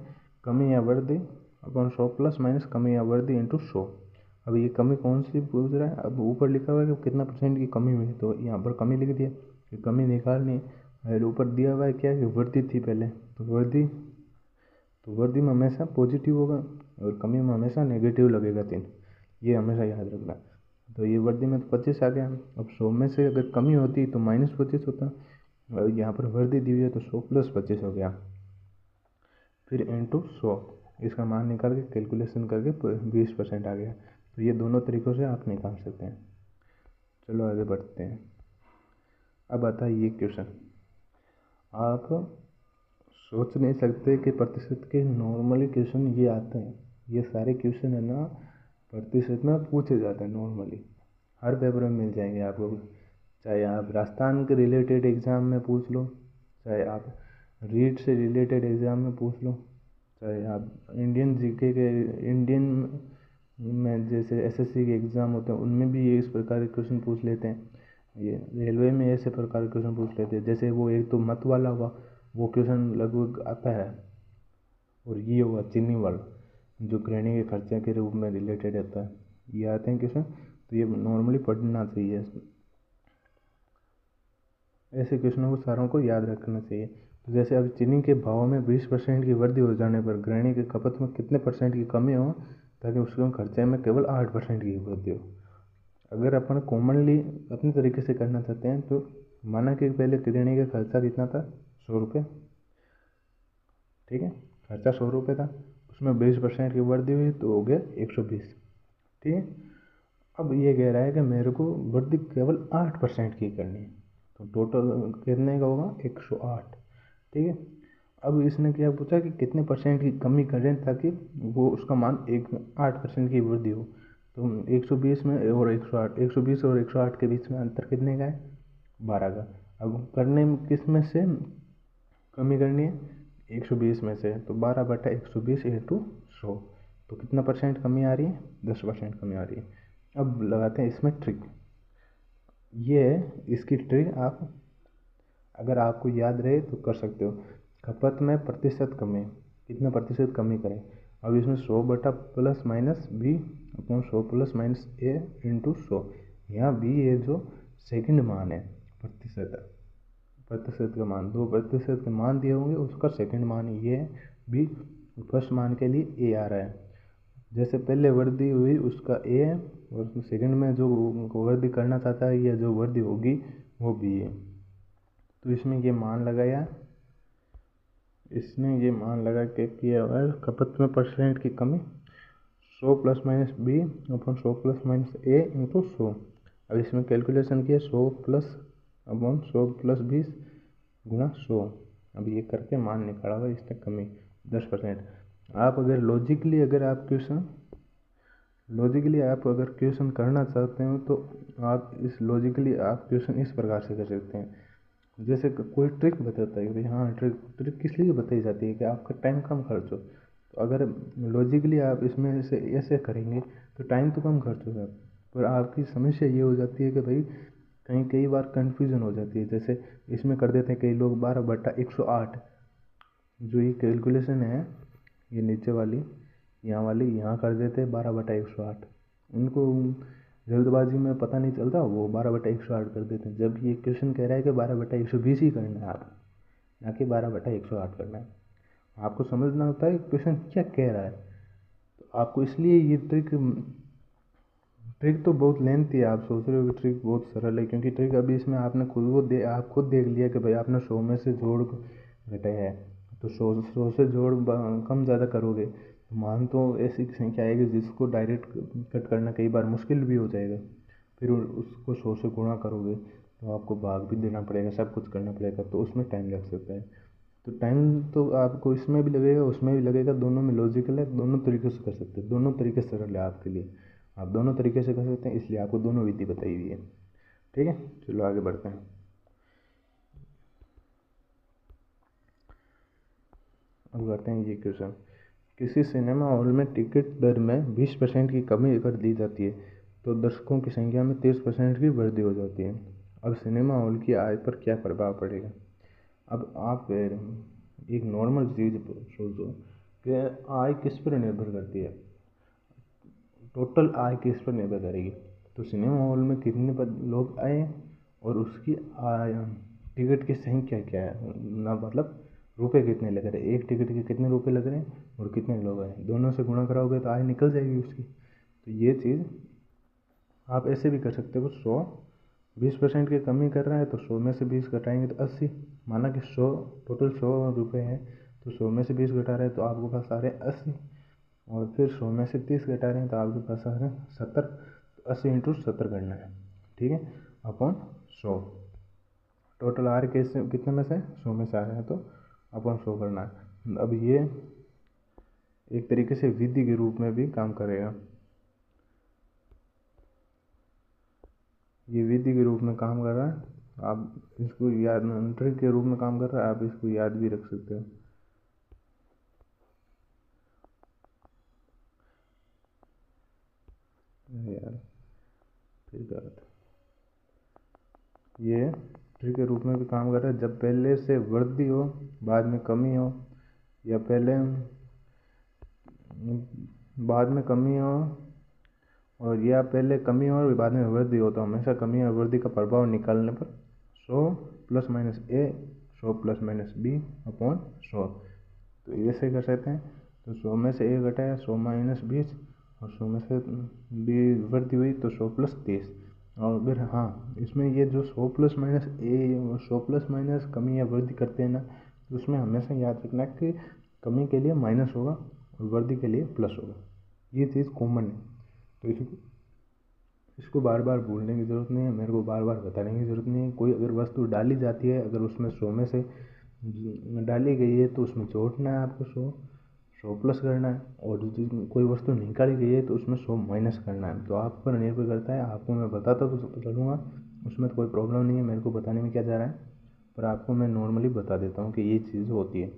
कमी या वृद्धि अपन 100 प्लस माइनस कमी या वृद्धि इंटू 100। अब ये कमी कौन सी पूछ रहा है, अब ऊपर लिखा हुआ है कि कितना परसेंट की कमी हुई, तो यहाँ पर कमी लिख दिया कि कमी निकालनी है। ऊपर दिया हुआ है क्या कि वृद्धि थी पहले, तो वृद्धि में हमेशा पॉजिटिव होगा और कमी में हमेशा नेगेटिव लगेगा 3, ये हमेशा याद रखना। तो ये वृद्धि में तो 25 आ गया। अब 100 में से अगर कमी होती तो -25 होता, और यहाँ पर वृद्धि दी हुई है तो 100 प्लस 25 हो गया, फिर इंटू 100, इसका मान निकाल के कैलकुलेशन करके 20% आ गया। तो ये दोनों तरीक़ों से आप निकाल सकते हैं। चलो आगे बढ़ते हैं। अब आता है ये क्वेश्चन, आप सोच नहीं सकते कि प्रतिशत के नॉर्मली क्वेश्चन ये आते हैं, ये सारे क्वेश्चन है ना प्रतिशत में पूछे जाते हैं नॉर्मली, हर पेपर में मिल जाएंगे आपको, चाहे आप राजस्थान के रिलेटेड एग्ज़ाम में पूछ लो, चाहे आप रीट से रिलेटेड एग्ज़ाम में पूछ लो, चाहे आप इंडियन जीके के इंडियन में जैसे एसएससी के एग्ज़ाम होते हैं उनमें भी ये इस प्रकार के क्वेश्चन पूछ लेते हैं, ये रेलवे में ऐसे प्रकार के क्वेश्चन पूछ लेते हैं। जैसे वो एक तो मत वाला हुआ, वो क्वेश्चन लगभग आता है, और ये हुआ चीनी वाला जो गृहिणी के खर्चे के रूप में रिलेटेड रहता है, ये आते हैं क्वेश्चन, तो ये नॉर्मली पढ़ना चाहिए, ऐसे क्वेश्चनों को सारों को याद रखना चाहिए। तो जैसे अब चीनी के भाव में 20% की वृद्धि हो जाने पर गृहिणी की खपत में कितने % की कमी हो, ताकि उसके खर्चे में केवल 8% की वृद्धि हो। अगर अपन कॉमनली अपने तरीके से करना चाहते हैं तो माना कि पहले गृहिणी का खर्चा कितना था, 100 रुपये, ठीक है, खर्चा 100 रुपये था, उसमें 20% की वृद्धि हुई तो हो गया 120, ठीक है। अब ये कह रहा है कि मेरे को वृद्धि केवल 8% की करनी है, तो टोटल कितने का होगा 108, ठीक है। अब इसने क्या पूछा कि कितने % की कमी करें ताकि वो उसका मान 8% की वृद्धि हो, तो 120 में और 108, 120 और 108 के बीच में अंतर कितने का है, 12 का। अब करने में किस में से कमी करनी है, 120 में से, तो 12/120 इंटू 100, तो कितना % कमी आ रही है, 10% कमी आ रही है। अब लगाते हैं इसमें ट्रिक, ये है इसकी ट्रिक, आप अगर आपको याद रहे तो कर सकते हो। खपत में प्रतिशत कमी, कितना प्रतिशत कमी करें, अब इसमें 100 plus minus B upon 100 plus minus A into 100, यहाँ बी ये जो सेकंड मान है प्रतिशत का मान, 2% के मान दिए होंगे उसका सेकंड मान ये है, बी फर्स्ट मान के लिए ए आ रहा है। जैसे पहले वृद्धि हुई उसका ए है, और सेकंड में जो वृद्धि करना चाहता है या जो वृद्धि होगी वो बी है। तो इसमें ये मान लगाया, इसने ये मान लगा के किया हुआ है खपत में % की कमी 100 plus minus B upon 100 plus minus A into 100। अब इसमें कैलकुलेशन किया 100 प्लस अपॉन 100 प्लस 20 गुणा 100, अब ये करके मान निकाला हुआ इसने कमी 10%। आप अगर लॉजिकली आप अगर क्वेश्चन करना चाहते हो तो आप क्वेश्चन इस प्रकार से कर सकते हैं जैसे कोई ट्रिक बताता है कि भाई हाँ, ट्रिक किस लिए बताई जाती है कि आपका टाइम कम खर्च हो। तो अगर लॉजिकली आप इसमें से ऐसे करेंगे तो टाइम तो कम खर्च होगा, पर आपकी समस्या ये हो जाती है कि भाई कई बार कन्फ्यूज़न हो जाती है। जैसे इसमें कर देते हैं कई लोग 12/108, जो ये कैलकुलेशन है, ये नीचे वाली यहाँ कर देते हैं 12/108। उनको जल्दबाजी में पता नहीं चलता, वो 12/108 कर देते हैं, जबकि ये क्वेश्चन कह रहा है कि 12/120 ही करना है आप, ना कि 12/108 करना है। आपको समझना होता है क्वेश्चन क्या कह रहा है। तो आपको इसलिए ये ट्रिक तो बहुत लेंथी है। आप सोच रहे हो कि ट्रिक बहुत सरल है, क्योंकि ट्रिक अभी इसमें आपने आप खुद देख लिया कि भाई आपने 100 में से जोड़ घटाया है, तो 100 से जोड़ कम ज़्यादा करोगे तो मान तो ऐसी संख्या आएगी जिसको डायरेक्ट कट करना कई बार मुश्किल भी हो जाएगा। फिर उसको 100 से गुणा करोगे तो आपको भाग भी देना पड़ेगा, सब कुछ करना पड़ेगा, तो उसमें टाइम लग सकता है। तो टाइम तो आपको इसमें भी लगेगा, उसमें भी लगेगा, दोनों में लॉजिकल है, दोनों तरीके से कर सकते हैं, दोनों तरीके सरल है आपके लिए, आप दोनों तरीके से कर सकते हैं, इसलिए आपको दोनों विधि बताई हुई है। ठीक है, चलो आगे बढ़ते हैं। अब करते हैं ये क्वेश्चन। किसी सिनेमा हॉल में टिकट दर में 20% की कमी कर दी जाती है तो दर्शकों की संख्या में 30% की वृद्धि हो जाती है। अब सिनेमा हॉल की आय पर क्या प्रभाव पड़ेगा। अब आप एक नॉर्मल चीज़ सोचो कि आय किस पर निर्भर करती है, टोटल आय किस पर निर्भर करेगी। तो सिनेमा हॉल में कितने लोग आए और उसकी आय, टिकट की संख्या क्या है ना, मतलब रुपए कितने लग रहे हैं, एक टिकट के कितने रुपए लग रहे हैं और कितने लोग आए, दोनों से गुणा कराओगे तो आय निकल जाएगी उसकी। तो ये चीज़ आप ऐसे भी कर सकते हो। 20% की कमी कर रहा है तो 100 में से 20 घटाएंगे तो 80। माना कि 100 टोटल 100 रुपये है, तो 100 में से 20 घटा रहे हैं तो आपके पास आ रहे हैं 80, और फिर 100 में से 30 घटा रहे हैं तो आपके पास आ रहे हैं 70। तो 80 इंटू 70 करना है, ठीक है, अपॉन 100। टोटल आर कैसे कितने में से 100 में से आ रहे हैं तो अपॉन 100 करना है। अब ये एक तरीके से विधि के रूप में भी काम करेगा, ये विधि के रूप में काम कर रहा है। आप इसको याद, ट्रिक के रूप में काम कर रहा है, आप इसको याद भी रख सकते हो। यार फिर क्या होता है, ये ट्रिक के रूप में भी काम कर रहा है। जब पहले से वृद्धि हो बाद में कमी हो, या पहले बाद में कमी हो, और या पहले कमी हो और बाद में वृद्धि हो, तो हमेशा कमी और वृद्धि का प्रभाव निकालने पर 100 प्लस माइनस ए, 100 प्लस माइनस बी अपॉन 100। तो ऐसे कर सकते हैं। तो 100 में से ए घटाया 100 माइनस 20, और 100 में से बी वृद्धि हुई तो 100 प्लस 30। और फिर हाँ, इसमें ये जो 100 प्लस माइनस ए, 100 प्लस माइनस कमी या वृद्धि करते हैं ना, तो उसमें हमेशा याद रखना कि कमी के लिए माइनस होगा और वृद्धि के लिए प्लस होगा, ये चीज़ कॉमन है। तो इसको बार बार भूलने की ज़रूरत नहीं है, मेरे को बार बार बताने की ज़रूरत नहीं है। कोई अगर वस्तु डाली जाती है, अगर उसमें 100 में से डाली गई है तो उसमें जोड़ना है आपको 100 प्लस करना है, और कोई वस्तु निकाली गई है तो उसमें 100 माइनस करना है। तो आप पर निर्भर करता है। आपको मैं बताता तो चलूँगा, उसमें तो कोई प्रॉब्लम नहीं है, मेरे को बताने में क्या जा रहा है, पर आपको मैं नॉर्मली बता देता हूँ कि ये चीज़ होती है।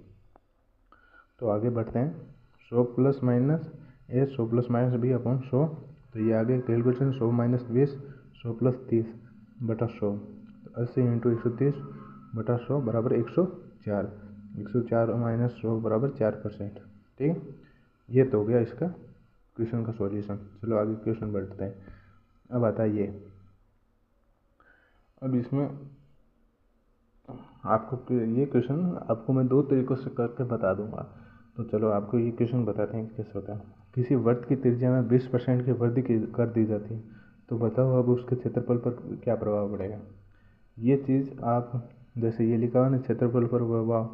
तो आगे बढ़ते हैं। 100 प्लस माइनस ए, 100 प्लस माइनस बी अपॉन 100। तो ये आगे कैलकुलेशन 100 माइनस 20, 100 प्लस 30 बटा 100, तो 80 इंटू 130 बटा 100 बराबर 104। 104 माइनस 100 बराबर 4%। ठीक है, ये तो हो गया इसका क्वेश्चन का सॉल्यूशन। चलो आगे क्वेश्चन बढ़ते हैं। अब आता है ये, अब इसमें आपको ये क्वेश्चन आपको मैं 2 तरीक़ों से करके बता दूंगा। तो चलो आपको ये क्वेश्चन बताते हैं कि कैसे होता है। किसी वृत्त की त्रिज्या में 20% की वृद्धि कर दी जाती है, तो बताओ अब उसके क्षेत्रफल पर क्या प्रभाव पड़ेगा। ये चीज़ आप जैसे ये लिखा हुआ ना, क्षेत्रफल पर प्रभाव,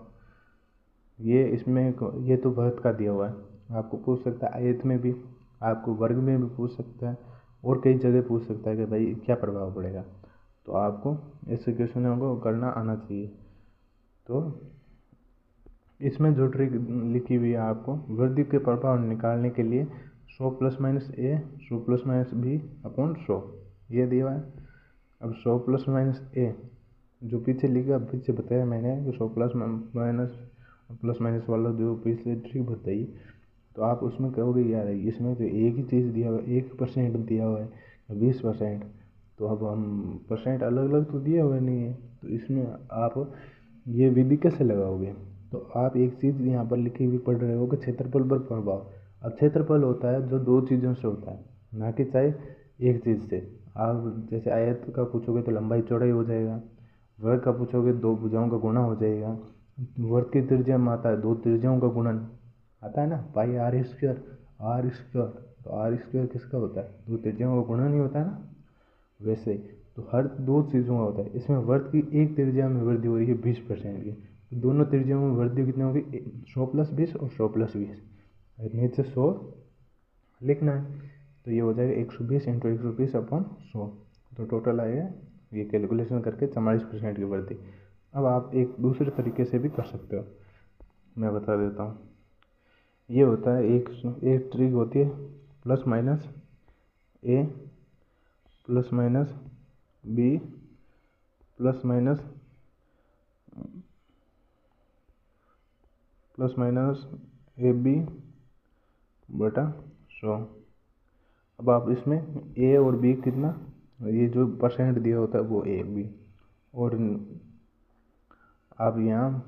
ये इसमें ये तो वृत्त का दिया हुआ है, आपको पूछ सकता है आयत में भी, आपको वर्ग में भी पूछ सकता है, और कई जगह पूछ सकता है कि भाई क्या प्रभाव पड़ेगा। तो आपको ऐसे क्वेश्चनों को करना आना चाहिए। तो इसमें जो ट्रिक लिखी हुई है, आपको वृद्धि के प्रभाव निकालने के लिए 100 प्लस माइनस ए, 100 प्लस माइनस बी अपॉन 100 ये दिया हुआ है। अब 100 प्लस माइनस ए, जो पीछे लिखा, पीछे बताया मैंने कि 100 प्लस माइनस वाला जो पिछले ट्रिक बताई, तो आप उसमें कहोगे यार इसमें तो एक ही चीज़ दिया हुआ है, 1% दिया हुआ है, 20%, तो अब हम परसेंट अलग अलग तो दिया हुआ नहीं है, तो इसमें आप ये विधि कैसे लगाओगे। तो आप एक चीज़ यहाँ पर लिखी हुई पढ़ रहे हो कि क्षेत्रफल पर प्रभाव। अब क्षेत्रफल होता है जो दो चीज़ों से होता है, ना कि चाहे एक चीज़ से। आप जैसे आयत का पूछोगे तो लंबाई चौड़ाई हो जाएगा, वर्ग का पूछोगे दो भुजाओं का गुणा हो जाएगा, वर्ग की त्रिज्या में आता है दो त्रिज्याओं का गुणन आता है ना, पाई आर स्क्वायर, आर स्क्वायर, तो आर स्क्वायर किसका होता है, दो त्रिज्याओं का गुणन ही होता है ना। वैसे तो हर दो चीज़ों का होता है, इसमें वर्ग की एक त्रिज्या में वृद्धि हो रही है 20% की, तो दोनों त्रिज्याओं में वृद्धि कितनी होगी, 100+20 और 100+20, नीचे 100 लिखना है, तो ये हो जाएगा 120 × 120/100, तो टोटल आएगा ये कैलकुलेशन करके 44% की वृद्धि। अब आप एक दूसरे तरीके से भी कर सकते हो, मैं बता देता हूँ। ये होता है एक ट्रिक होती है plus minus A plus minus B plus minus A B बटा 100। अब आप इसमें ए और बी कितना, ये जो परसेंट दिया होता है वो ए बी, और आप यहाँ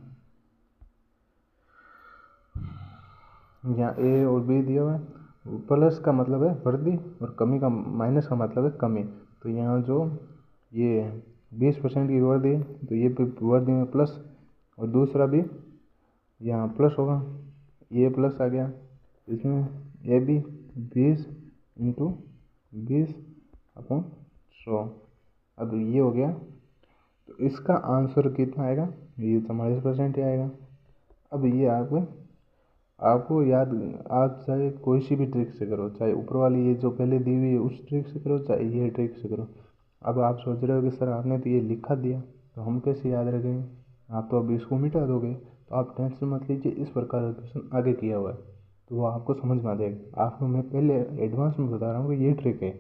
ए और बी दिया हुआ है, प्लस का मतलब है वृद्धि और कमी का माइनस का मतलब है कमी, तो यहाँ जो ये 20% की वृद्धि है तो ये वृद्धि में प्लस, और दूसरा भी यहाँ प्लस होगा, ये प्लस आ गया, इसमें ए बी 20 × 20/100, अब ये हो गया, तो इसका आंसर कितना आएगा, ये 44% ही आएगा। अब ये आपको याद, आप चाहे कोई सी भी ट्रिक से करो, चाहे ऊपर वाली ये जो पहले दी हुई है उस ट्रिक से करो, चाहे ये ट्रिक से करो। अब आप सोच रहे हो कि सर आपने तो ये लिखा दिया तो हम कैसे याद रखेंगे, आप तो अब इसको मिटा दोगे, तो आप टेंशन मत लीजिए, इस प्रकार का क्वेश्चन आगे किया हुआ है तो वो आपको समझ में आ जाएगा। आपको मैं पहले एडवांस में बता रहा हूँ कि ये ट्रिक है,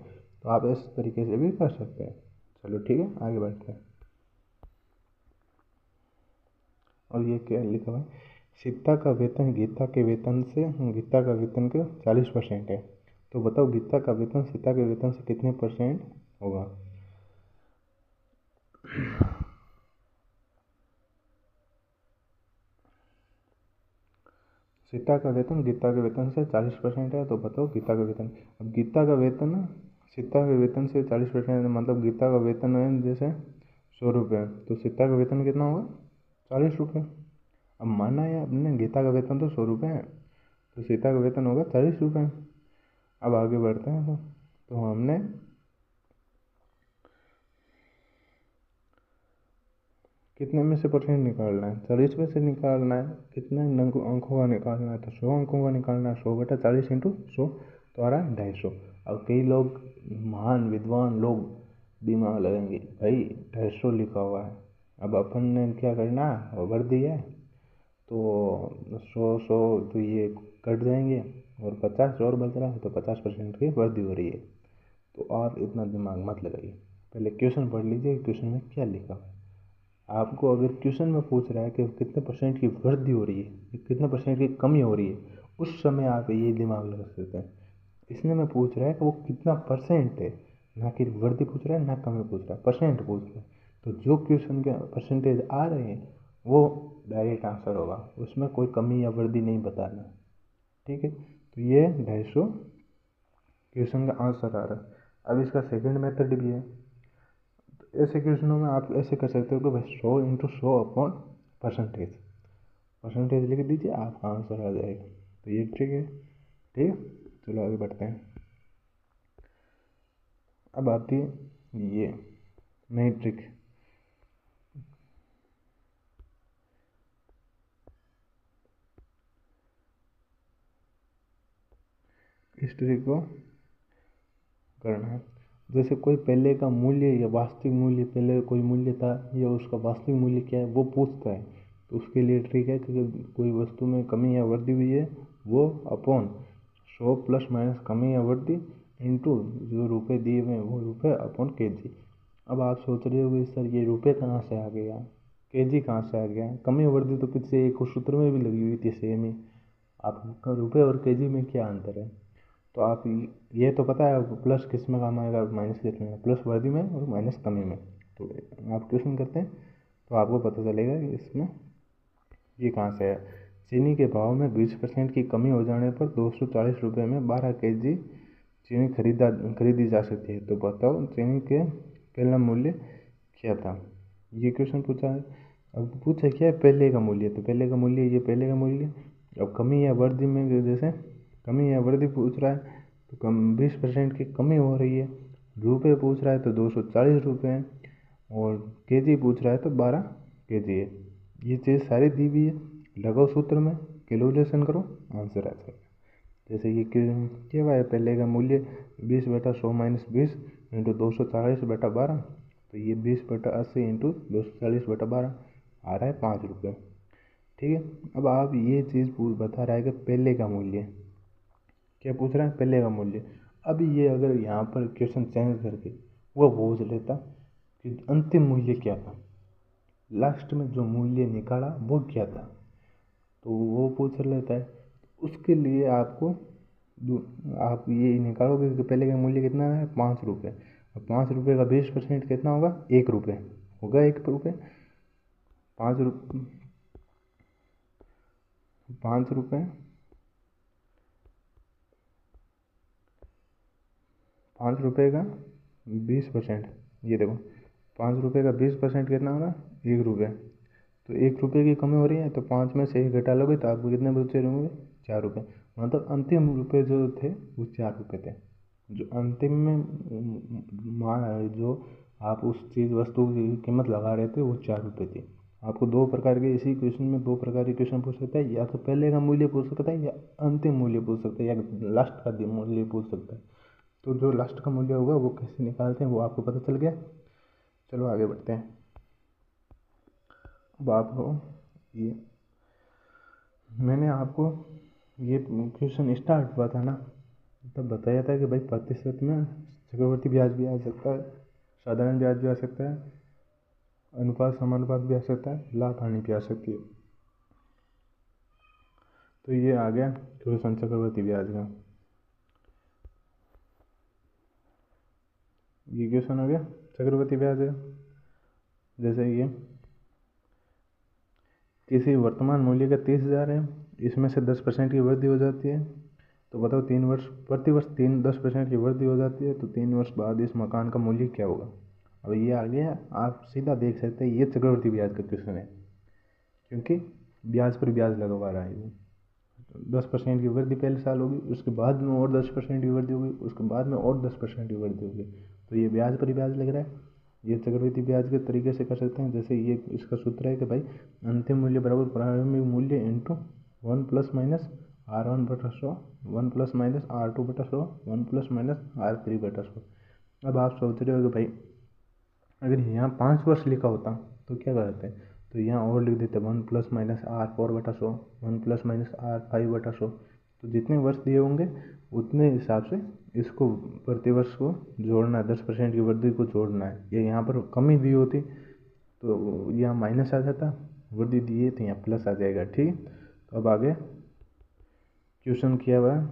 तो आप इस तरीके से भी कर सकते हैं। चलो ठीक है, आगे बढ़ते हैं। और ये क्या लिखा हुआ है, सीता का वेतन गीता के वेतन का 40% है, तो बताओ गीता का वेतन सीता के वेतन से कितने परसेंट होगा। सीता का वेतन गीता के वेतन से 40% है, तो बताओ गीता का वेतन। अब गीता का वेतन सीता के वेतन से 40% मतलब गीता का वेतन है जैसे 100 रुपये, तो सीता का वेतन कितना होगा, 40 रुपये। अब माना है आपने गीता का वेतन तो 100 रुपये है, तो सीता का वेतन होगा 40 रुपये। अब आगे बढ़ते हैं, तो हमने कितने में से परसेंट निकालना है, 40 में से निकालना है, कितने अंकों का निकालना है, तो 100 अंकों का निकालना है, 100/40 × 100 तो आ रहा है 250। अब कई लोग महान विद्वान लोग दिमाग लगाएंगे, भाई 250 लिखा हुआ है, अब अपन ने क्या करना है, वर्दी है तो 100 तो ये कट जाएंगे, और 50 और बच रहा है, तो 50% की वृद्धि हो रही है। तो आप इतना दिमाग मत लगाइए, पहले क्वेश्चन पढ़ लीजिए, क्वेश्चन में क्या लिखा है। आपको अगर क्वेश्चन में पूछ रहा है कि कितने परसेंट की वृद्धि हो रही है, कितने परसेंट की कमी हो रही है, उस समय आप ये दिमाग लगा सकते हैं। इसने में पूछ रहा है कि वो कितना परसेंट है, ना कि वृद्धि पूछ रहा है ना कमी पूछ रहा है, परसेंट पूछ रहा है, तो जो क्वेश्चन के परसेंटेज आ रहे हैं वो डायरेक्ट आंसर होगा, उसमें कोई कमी या वृद्धि नहीं बताना। ठीक है, तो ये 250 क्वेश्चन का आंसर आ रहा है। अब इसका सेकंड मेथड भी है, तो ऐसे क्वेश्चनों में आप ऐसे कर सकते हो कि भाई 100 × 100/परसेंटेज, परसेंटेज लिख दीजिए, आपका आंसर आ जाएगा। तो ये ट्रिक है, ठीक है। चलो आगे बढ़ते हैं। अब आती है ये नई ट्रिक, इस ट्रिक को करना है, जैसे कोई पहले का मूल्य या वास्तविक मूल्य, पहले कोई मूल्य था या उसका वास्तविक मूल्य क्या है वो पूछता है, तो उसके लिए ट्रिक है कि कोई वस्तु में कमी या वृद्धि हुई है वो अपॉन 100 ± कमी या वृद्धि इंटू जो रुपये दिए हुए हैं वो रुपये अपॉन kg। अब आप सोच रहे होगे सर ये रुपये कहाँ से आ गया, केजी कहाँ से आ गया। कमी वर्दी तो पीछे एक सूत्र में भी लगी हुई थी सेम ही। आपका रुपये और केजी में क्या अंतर है। तो आप ये तो पता है आपको प्लस किस में काम आएगा माइनस किस में, प्लस वर्दी में और माइनस कमी में। तो आप क्वेश्चन करते हैं तो आपको पता चलेगा कि इसमें ये कहाँ से है। चीनी के भाव में 20% की कमी हो जाने पर 240 रुपये में 12 केजी चीनी खरीदी जा सकती है। तो बताओ चीनी के पहला मूल्य क्या था। ये क्वेश्चन पूछा है। अब पूछा क्या है, पहले का मूल्य। तो पहले का मूल्य, ये पहले का मूल्य। अब कमी या वृद्धि में जैसे कमी या वृद्धि पूछ रहा है तो कम 20% की कमी हो रही है। रुपये पूछ रहा है तो 240 रुपये है, और केजी पूछ रहा है तो 12 केजी है। ये चीज़ सारी दी हुई है। लगाओ सूत्र में, कैलकुलेशन करो, आंसर आ जाएगा। जैसे ये क्या हुआ है, पहले का मूल्य 20/100 - 20 इंटू 240/12। तो ये 20/80 इंटू 240/12 आ रहा है 5 रुपये। ठीक है। अब आप ये चीज़ बता रहा है कि पहले का मूल्य क्या पूछ रहा है, पहले का मूल्य। अब ये अगर यहाँ पर क्वेश्चन चेंज करके वो पूछ लेता कि अंतिम मूल्य क्या था, लास्ट में जो मूल्य निकाला वो क्या था, तो वो पूछ लेता है। उसके लिए आपको आप ये निकालोगे कि पहले का मूल्य कितना है, 5 रुपये। अब 5 रुपये का 20% कितना होगा, 1 रुपये होगा। 1 रुपये 5 रुपये 5 रुपये 5 रुपये का 20%, ये देखो 5 रुपये का 20% कितना होगा, 1 रुपये। तो 1 रुपये की कमी हो रही है तो 5 में से 1 घटा लोगे तो आपको कितने बचे रहेंगे, 4 रुपये। मतलब अंतिम रुपये जो थे वो 4 रुपये थे। जो अंतिम में जो आप उस चीज़ वस्तु की कीमत लगा रहे थे वो 4 रुपये थी। आपको दो प्रकार के, इसी क्वेश्चन में दो प्रकार के क्वेश्चन पूछ सकता है। या तो पहले का मूल्य पूछ सकता है, या अंतिम मूल्य पूछ सकता है, या लास्ट का मूल्य पूछ सकता है। तो जो लास्ट का मूल्य होगा वो कैसे निकालते हैं वो आपको पता चल गया। चलो आगे बढ़ते हैं। अब आपको ये मैंने आपको ये क्वेश्चन स्टार्ट हुआ था ना, तब बताया था कि भाई प्रतिशत में चक्रवर्ती ब्याज भी आ सकता है, साधारण ब्याज भी आ सकता है, अनुपात समानुपात भी आ सकता है, लाभ हानि भी आ सकती है। तो ये आ गया क्वेश्चन चक्रवर्ती ब्याज का। ये क्वेश्चन हो गया चक्रवर्ती ब्याज का। जैसे ये किसी वर्तमान मूल्य का 30,000 है, इसमें से 10% की वृद्धि हो जाती है। तो बताओ 3 वर्ष प्रतिवर्ष 10% की वृद्धि हो जाती है, तो 3 वर्ष बाद इस मकान का मूल्य क्या होगा। अब ये आ गया, आप सीधा देख सकते हैं ये चक्रवर्ती ब्याज का क्वेश्चन है, क्योंकि ब्याज पर ब्याज लगवा रहा है ये। 10% की वृद्धि पहले साल होगी, उसके बाद में और 10% की वृद्धि होगी, उसके बाद में और 10% की वृद्धि होगी। तो ये ब्याज पर ब्याज लग रहा है। ये चक्रवृद्धि ब्याज के तरीके से कर सकते हैं। जैसे ये इसका सूत्र है कि भाई अंतिम मूल्य बराबर प्रारंभिक मूल्य इंटू 1 ± R1/100, 1 ± R2/100, 1 ± R3/100। अब आप सोच रहे हो कि भाई अगर यहाँ 5 वर्ष लिखा होता तो क्या करते हैं, तो यहाँ और लिख देते 1 ± R4/100, 1 ± R5/100। तो जितने वर्ष दिए होंगे उतने हिसाब से इसको प्रतिवर्ष को जोड़ना है, 10% की वृद्धि को जोड़ना है। ये यहाँ पर कमी दी होती तो यहाँ माइनस आ जाता, वृद्धि दी है तो यहाँ प्लस आ जाएगा। ठीक। तो अब आगे क्वेश्चन किया हुआ है,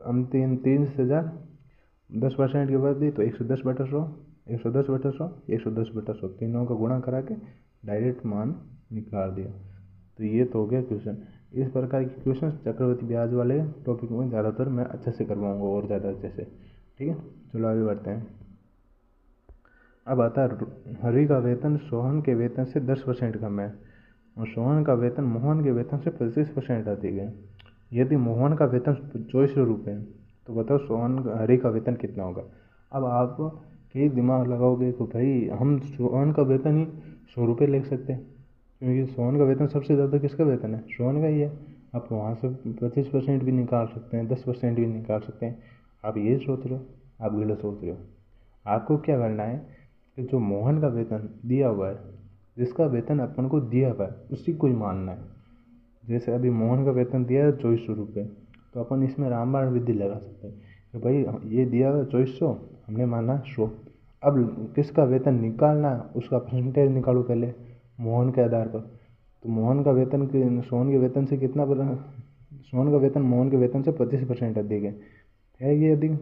अंतिम 30,000, 10% की वृद्धि तो 110/100, 110/100, 110/100, तीनों का गुणा करा के डायरेक्ट मान निकाल दिया। तो ये तो हो गया क्वेश्चन। इस प्रकार के क्वेश्चन चक्रवृद्धि ब्याज वाले टॉपिक में ज़्यादातर मैं अच्छे से करवाऊंगा और ज़्यादा अच्छे से। ठीक है। चलो आगे बढ़ते हैं। अब आता है हरि का वेतन सोहन के वेतन से 10% कम है, और सोहन का वेतन मोहन के वेतन से 25% अधिक है। यदि मोहन का वेतन 2400 रुपये है तो बताओ हरि का वेतन कितना होगा। अब आप कई दिमाग लगाओगे तो भाई हम सोहन का वेतन ही 100 रुपये लिख सकते हैं, क्योंकि सोहन का वेतन सबसे ज़्यादा किसका वेतन है, सोहन का ही है। आप वहाँ से 25% भी निकाल सकते हैं, 10% भी निकाल सकते हैं। आप ये सोच रहे हो, आप गलत सोच रहे हो। आपको क्या करना है कि जो मोहन का वेतन दिया हुआ है, जिसका वेतन अपन को दिया हुआ है उसी को ही मानना है। जैसे अभी मोहन का वेतन दिया है 2400 रुपये, तो अपन इसमें रामबाण विधि लगा सकते हैं कि भाई ये दिया हुआ 2400, हमने माना 100। अब किसका वेतन निकालना है उसका परसेंटेज निकालो पहले मोहन के आधार पर। तो मोहन का वेतन सोहन के वेतन से कितना सोहन का वेतन मोहन के वेतन से 25% अधिक है ये अधिक।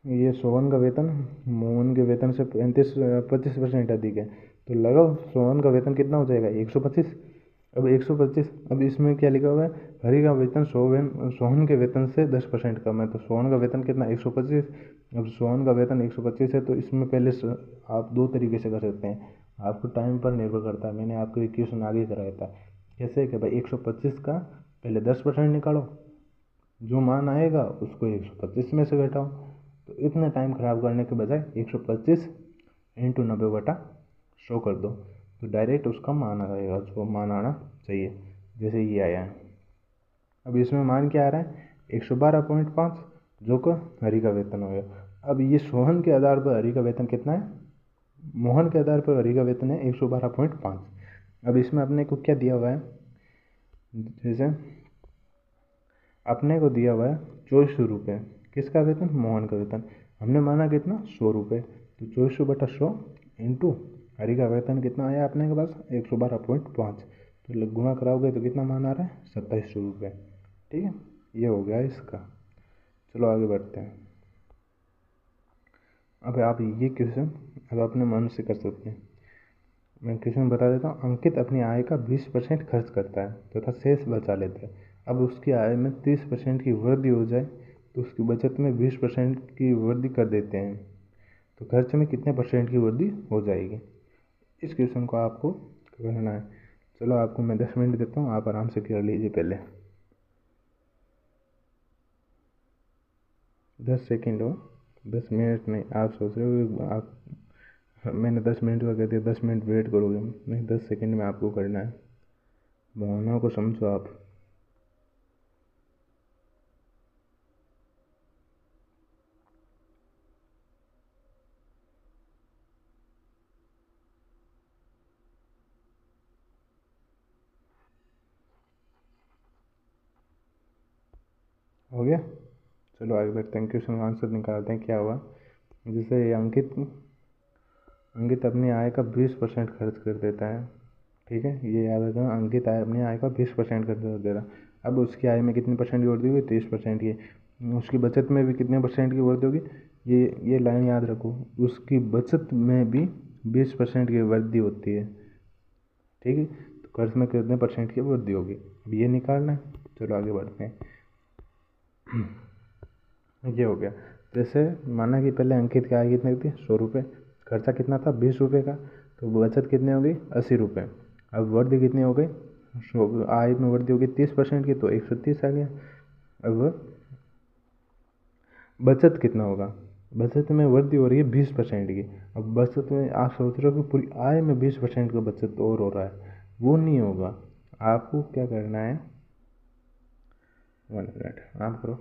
ये सोहन का वेतन मोहन के वेतन से 25% अधिक है, तो लगाओ सोहन का वेतन कितना हो जाएगा 125। अब 125, अब इसमें क्या लिखा हुआ है, हरि का वेतन सोहन के वेतन से 10% कम है, तो सोहन का वेतन कितना 125। अब सोहन का वेतन 125 है, तो इसमें पहले आप दो तरीके से कर सकते हैं, आपको टाइम पर निर्भर करता है। मैंने आपको इक्वेशन आगे कराया था कैसे कि भाई 125 का पहले 10% निकालो, जो मान आएगा उसको 125 में से घटाओ। तो इतना टाइम खराब करने के बजाय 125 इंटू 90/100 कर दो, तो डायरेक्ट उसका मान आ जाएगा, उसको मान आना चाहिए, जैसे ये आया है। अब इसमें मान क्या आ रहा है 112.5, जो कि हरि का वेतन हो गया। अब ये सोहन के आधार पर हरि का वेतन कितना है, मोहन के आधार पर हरि का वेतन है 112.5। अब इसमें अपने को क्या दिया हुआ है, जैसे अपने को दिया हुआ है 2400 रुपये, किसका वेतन, मोहन का वेतन। हमने माना कितना 100 रुपये, तो 2400/100 इंटू हरि का वेतन कितना आया अपने के पास 112.5, तो गुणा कराओगे तो कितना मान आ रहा है 2700 रुपये। ठीक है, ये हो गया इसका। चलो आगे बढ़ते हैं। अब आप ये क्वेश्चन अब अपने मन से कर सकते हैं। मैं क्वेश्चन बता देता हूँ। अंकित अपनी आय का 20% खर्च करता है तथा शेष बचा लेता है। अब उसकी आय में 30% की वृद्धि हो जाए तो उसकी बचत में 20% की वृद्धि कर देते हैं, तो खर्च में कितने परसेंट की वृद्धि हो जाएगी। इस क्वेश्चन को आपको करना है। चलो आपको मैं 10 मिनट देता हूँ, आप आराम से कर लीजिए। पहले 10 सेकेंड हो, 10 मिनट नहीं। आप सोच रहे हो आप मैंने 10 मिनट का कह दिया, 10 मिनट वेट करोगे, नहीं 10 सेकेंड में आपको करना है। भावनाओं को समझो आप। हो गया, चलो आगे बढ़ते हैं। क्वेश्चन का आंसर निकालते हैं क्या हुआ। जैसे अंकित अपनी आय का 20% खर्च कर देता है। ठीक है, ये याद रखना, अंकित अपनी आय का 20% खर्च कर देता है। अब उसकी आय में कितनी परसेंट की वृद्धि हुई, 30% की। उसकी बचत में भी कितने परसेंट की वृद्धि होगी, ये लाइन याद रखो, उसकी बचत में भी 20% की वृद्धि होती है। ठीक है, तो खर्च में कितने परसेंट की वृद्धि होगी, अब ये निकालना है। चलो आगे बढ़ते हैं। ये हो गया। जैसे माना कि पहले अंकित की आय कितनी थी 100 रुपये, खर्चा कितना था 20 रुपये का, तो बचत कितनी हो गई 80 रुपये। अब वृद्धि कितनी हो गई, आय में वृद्धि हो गई 30% की, तो 130 आ गया। अब बचत कितना होगा, बचत में वृद्धि हो रही है 20% की। अब बचत में आप सोच रहे हो कि पूरी आय में 20% का बचत और हो रहा है, वो नहीं होगा। आपको क्या करना है, 1 मिनट आप करो।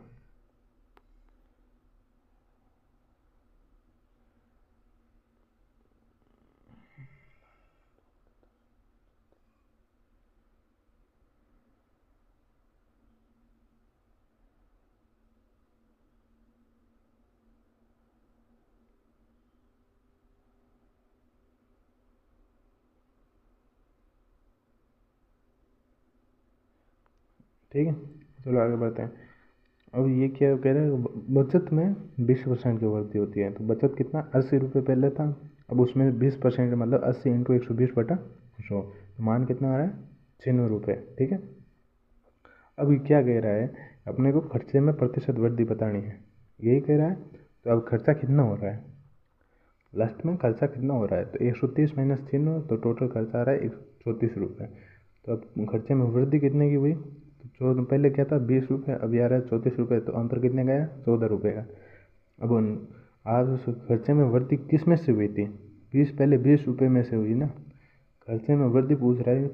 ठीक है, चलो आगे बढ़ते हैं। अब ये क्या कह रहे हैं, बचत में 20% की वृद्धि होती है, तो बचत कितना 80 रुपये पहले था, अब उसमें 20% मतलब 80 इंटू 120/100, तो मान कितना आ रहा है 96 रुपये। ठीक है, अब ये क्या कह रहा है, अपने को खर्चे में प्रतिशत वृद्धि बतानी है, यही कह रहा है। तो अब खर्चा कितना हो रहा है, लास्ट में खर्चा कितना हो रहा है, तो 130 माइनस 96, तो टोटल खर्चा आ रहा है 134 रुपये। तो अब खर्चे में वृद्धि कितने की हुई, तो पहले क्या था 20 रुपये, अब आ रहा है 34 रुपये, तो अंतर कितने का आया 14 रुपये का। अब आज उस खर्चे में वृद्धि किस में से हुई थी, 20 पहले 20 रुपये में से हुई ना। खर्चे में वृद्धि पूछ रहा है,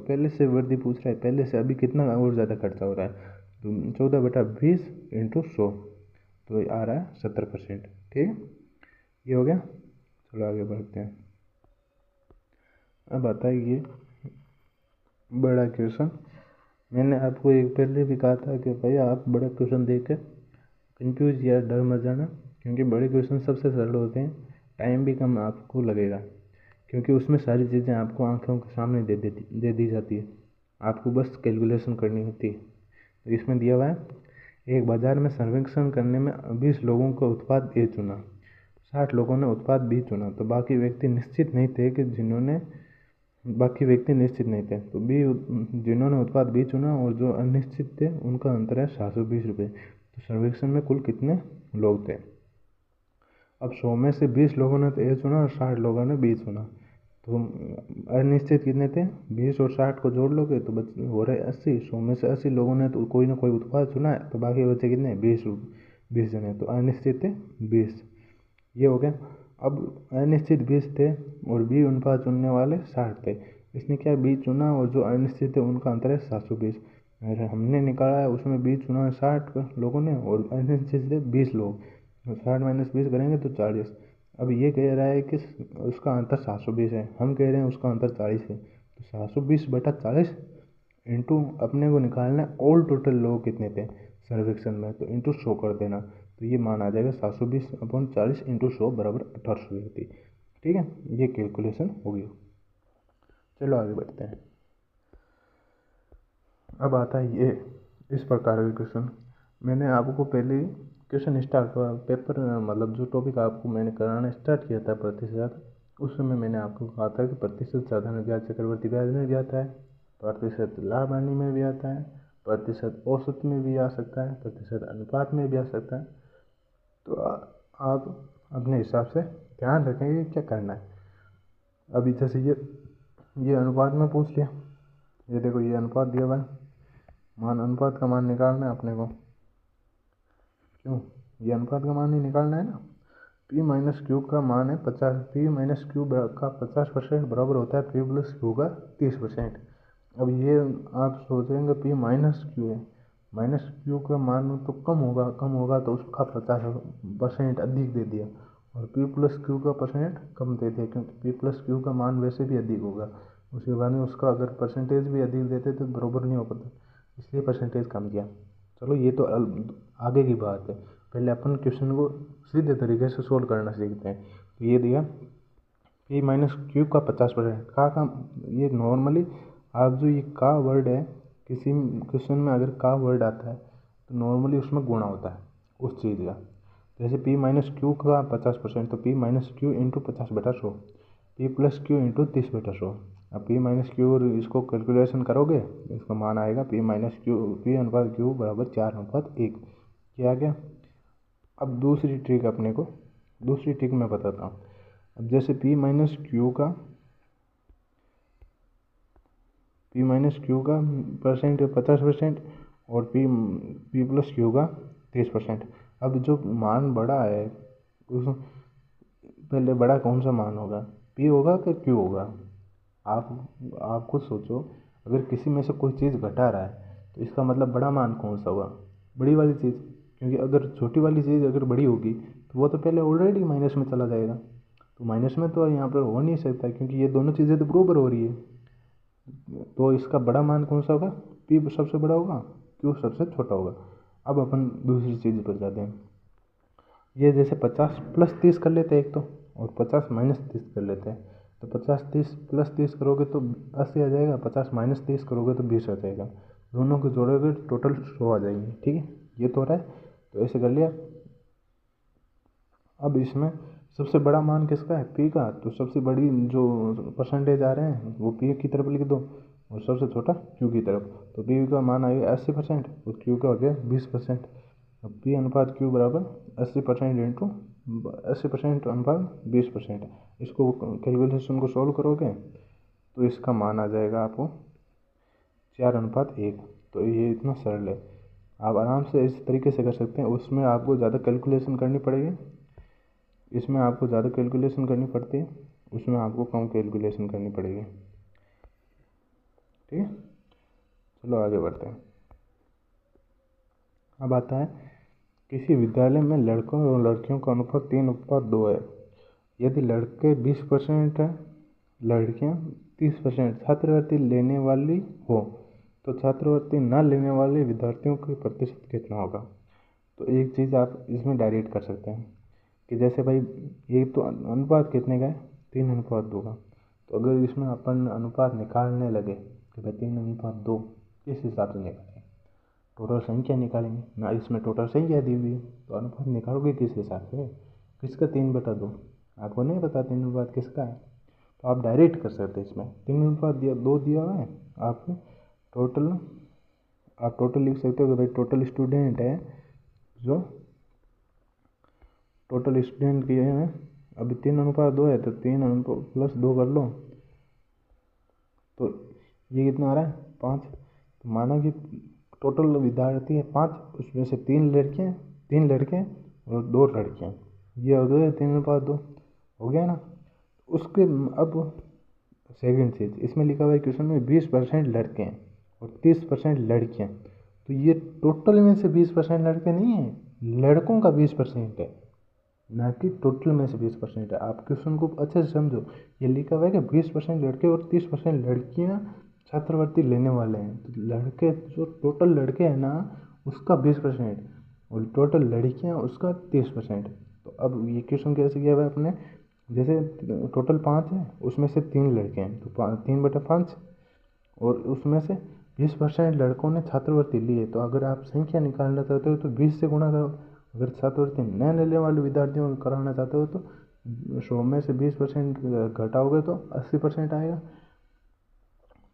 पहले से वृद्धि पूछ रहा है, पहले से अभी कितना और ज़्यादा खर्चा हो रहा है, तो 14/20 इंटू 100, तो आ रहा है 70%। ठीक है, ये हो गया। चलो आगे बढ़ते हैं। अब आता है ये बड़ा क्वेश्चन। मैंने आपको एक पहले भी कहा था कि भाई आप बड़ा क्वेश्चन देख के कंफ्यूज या डर मत जाना, क्योंकि बड़े क्वेश्चन सबसे सरल होते हैं, टाइम भी कम आपको लगेगा, क्योंकि उसमें सारी चीज़ें आपको आंखों के सामने दे दी जाती है, आपको बस कैलकुलेशन करनी होती है। तो इसमें दिया हुआ है, एक बाजार में सर्वेक्षण करने में 20 लोगों का उत्पाद ए चुना, 60 लोगों ने उत्पाद बी चुना, तो बाकी व्यक्ति निश्चित नहीं थे तो बी जिन्होंने उत्पाद बी चुना और जो अनिश्चित थे उनका अंतर है 720 रुपये। तो सर्वेक्षण में कुल कितने लोग थे? अब 100 में से 20 लोगों ने तो ए चुना और 60 लोगों ने बी चुना, तो अनिश्चित कितने थे? 20 और 60 को जोड़ लोगे तो हो रहे 80। 100 में से 80 लोगों ने तो कोई ना कोई उत्पाद चुना है, तो बाकी बचे कितने? 20 जने, तो अनिश्चित थे 20। ये हो गया। अब अनिश्चित 20 थे और बी उत्पाद चुनने वाले 60 थे। इसने क्या बी चुना और जो अनिश्चित थे उनका अंतर है 720। अगर हमने निकाला है उसमें बी चुना है 60 लोगों ने और अनिश्चित थे 20 लोग, 60 माइनस 20 करेंगे तो 40। अब ये कह रहा है कि उसका अंतर 720 है, हम कह रहे हैं उसका अंतर 40 है, तो 720/40 इंटू अपने को निकालना है ऑल टोटल लोग कितने थे सर्वेक्षण में, तो इंटू 100 कर देना, तो ये मान आ जाएगा 720/40 इंटू 100 बराबर 1800 व्यक्ति। ठीक है, ये कैलकुलेशन होगी। चलो आगे बढ़ते हैं। अब आता है ये इस प्रकार के क्वेश्चन। मैंने आपको पहले क्वेश्चन स्टार्ट हुआ पेपर मतलब जो टॉपिक आपको मैंने कराना स्टार्ट किया था प्रतिशत, उस समय मैंने आपको कहा था कि प्रतिशत साधारण ब्याज चक्रवर्ती ब्याज में भी आता है, प्रतिशत लाभ हानि में भी आता है, प्रतिशत औसत में भी आ सकता है, प्रतिशत अनुपात में भी आ सकता है। तो आप अपने हिसाब से ध्यान रखेंगे क्या करना है। अभी जैसे ये अनुपात में पूछ लिया, ये देखो ये अनुपात दिया हुआ है, अनुपात का मान निकालना है अपने को। क्यों? ये अनुपात का मान ही निकालना है ना। P माइनस क्यू का मान है 50, P माइनस क्यू का 50% बराबर होता है P प्लस क्यू का 30%। अब ये आप सोचेंगे P माइनस क्यू है, माइनस क्यू का मान तो कम होगा तो उसका 50% अधिक दे दिया, और P प्लस क्यू का परसेंट कम दे दिया, क्योंकि P प्लस क्यू का मान वैसे भी अधिक होगा, उसके बाद में उसका अगर परसेंटेज भी अधिक देते तो बराबर नहीं हो पाता, इसलिए परसेंटेज कम किया। चलो ये तो आगे की बात है, पहले अपन क्वेश्चन को सीधे तरीके से सोल्व करना सीखते हैं। तो ये दिया P माइनस क्यू का 50% का ये नॉर्मली आप जो ये का वर्ड है, किसी क्वेश्चन में अगर का वर्ड आता है तो नॉर्मली उसमें गुणा होता है उस चीज़ का। जैसे P माइनस क्यू का 50%, तो P minus Q into 50/100, P plus Q into 30/100। अब P माइनस क्यू और इसको कैलकुलेशन करोगे, इसका मान आएगा P माइनस क्यू P अनुपात क्यू बराबर 4:1। ये आ गया। अब दूसरी ट्रिक मैं बताता हूँ। अब जैसे P माइनस क्यू का परसेंट 50% और P प्लस क्यू का 30%। अब जो मान बड़ा है उस पहले बड़ा कौन सा मान होगा, P होगा कि Q होगा? आप खुद सोचो, अगर किसी में से कोई चीज़ घटा रहा है तो इसका मतलब बड़ा मान कौन सा होगा? बड़ी वाली चीज़, क्योंकि अगर छोटी वाली चीज़ अगर बड़ी होगी तो वो तो पहले ऑलरेडी माइनस में चला जाएगा, तो माइनस में तो यहाँ पर हो नहीं सकता, क्योंकि ये दोनों चीज़ें तो बराबर हो रही है। तो इसका बड़ा मान कौन सा होगा? P सबसे बड़ा होगा, Q सबसे छोटा होगा। अब अपन दूसरी चीज़ पर जाते हैं। ये जैसे 50 प्लस 30 कर लेते हैं एक तो, और 50 माइनस 30 कर लेते हैं। तो 50 30 प्लस 30 करोगे तो 80 आ जाएगा, 50 माइनस 30 करोगे तो 20 आ जाएगा, दोनों को जोड़ोगे टोटल 100 आ जाएंगे। ठीक है, ये तो हो रहा है, तो ऐसे कर लिया। अब इसमें सबसे बड़ा मान किसका है? P का, तो सबसे बड़ी जो परसेंटेज आ रहे हैं वो P की तरफ लिख दो और सबसे छोटा Q की तरफ। तो P का मान आएगा 80% और Q का हो गया 20%। अब P अनुपात Q बराबर 80% इंटू 80% अनुपात 20%। इसको कैलकुलेशन को सॉल्व करोगे तो इसका मान आ जाएगा आपको 4:1। तो ये इतना सरल है, आप आराम से इस तरीके से कर सकते हैं। उसमें आपको ज़्यादा कैलकुलेशन करनी पड़ेगी, इसमें आपको ज़्यादा कैलकुलेशन करनी पड़ती है, उसमें आपको कम कैलकुलेशन करनी पड़ेगी। ठीक है, चलो आगे बढ़ते हैं। अब आता है, किसी विद्यालय में लड़कों और लड़कियों का अनुपात 3:2 है। यदि लड़के 20% है, लड़कियां 30% छात्रवृत्ति लेने वाली हो तो छात्रवृत्ति न लेने वाले विद्यार्थियों का प्रतिशत कितना होगा? तो एक चीज़ आप इसमें डायरेक्ट कर सकते हैं। कि जैसे भाई ये तो अनुपात कितने का है, 3:2 का। तो अगर इसमें अपन अनुपात निकालने लगे कि भाई 3:2 किस हिसाब से निकालेंगे, टोटल संख्या निकालेंगे ना, इसमें टोटल संख्या दी हुई है तो अनुपात निकालोगे किस हिसाब से, किसका 3/2, आपको नहीं पता 3 अनुपात किसका है, तो आप डायरेक्ट कर सकते हैं। इसमें 3:2 दिया हुआ है, आप टोटल आप टोटल लिख सकते हो कि भाई टोटल स्टूडेंट है, जो टोटल स्टूडेंट की है अभी 3:2 है, तो 3+2 कर लो, तो ये कितना आ रहा है 5। तो माना कि टोटल विद्यार्थी है 5, उसमें से 3 लड़के और 2 लड़कियाँ, ये हो गए 3:2 हो गया ना। उसके अब सेकंड चीज़ इसमें लिखा हुआ है क्वेश्चन में 20% लड़के हैं और 30% लड़कियाँ, तो ये टोटल में से 20% लड़के नहीं हैं, लड़कों का 20% है, ना कि टोटल में से 20% है। आप क्वेश्चन को अच्छे से समझो, ये लिखा हुआ है कि 20% लड़के और 30% लड़कियाँ छात्रवृत्ति लेने वाले हैं। तो लड़के जो टोटल लड़के हैं ना उसका 20% और टोटल लड़कियाँ उसका 30%। तो अब ये क्वेश्चन कैसे किया हुआ है अपने, जैसे टोटल 5 है उसमें से 3 लड़के हैं तो 3/5, और उसमें से 20% लड़कों ने छात्रवृत्ति ली है। तो अगर आप संख्या निकालना चाहते हो तो 20 से गुणा करो। अगर छात्रवृत्ति न लेने वाले विद्यार्थियों को कराना चाहते हो तो 100 में से 20% घटाओगे तो 80% आएगा।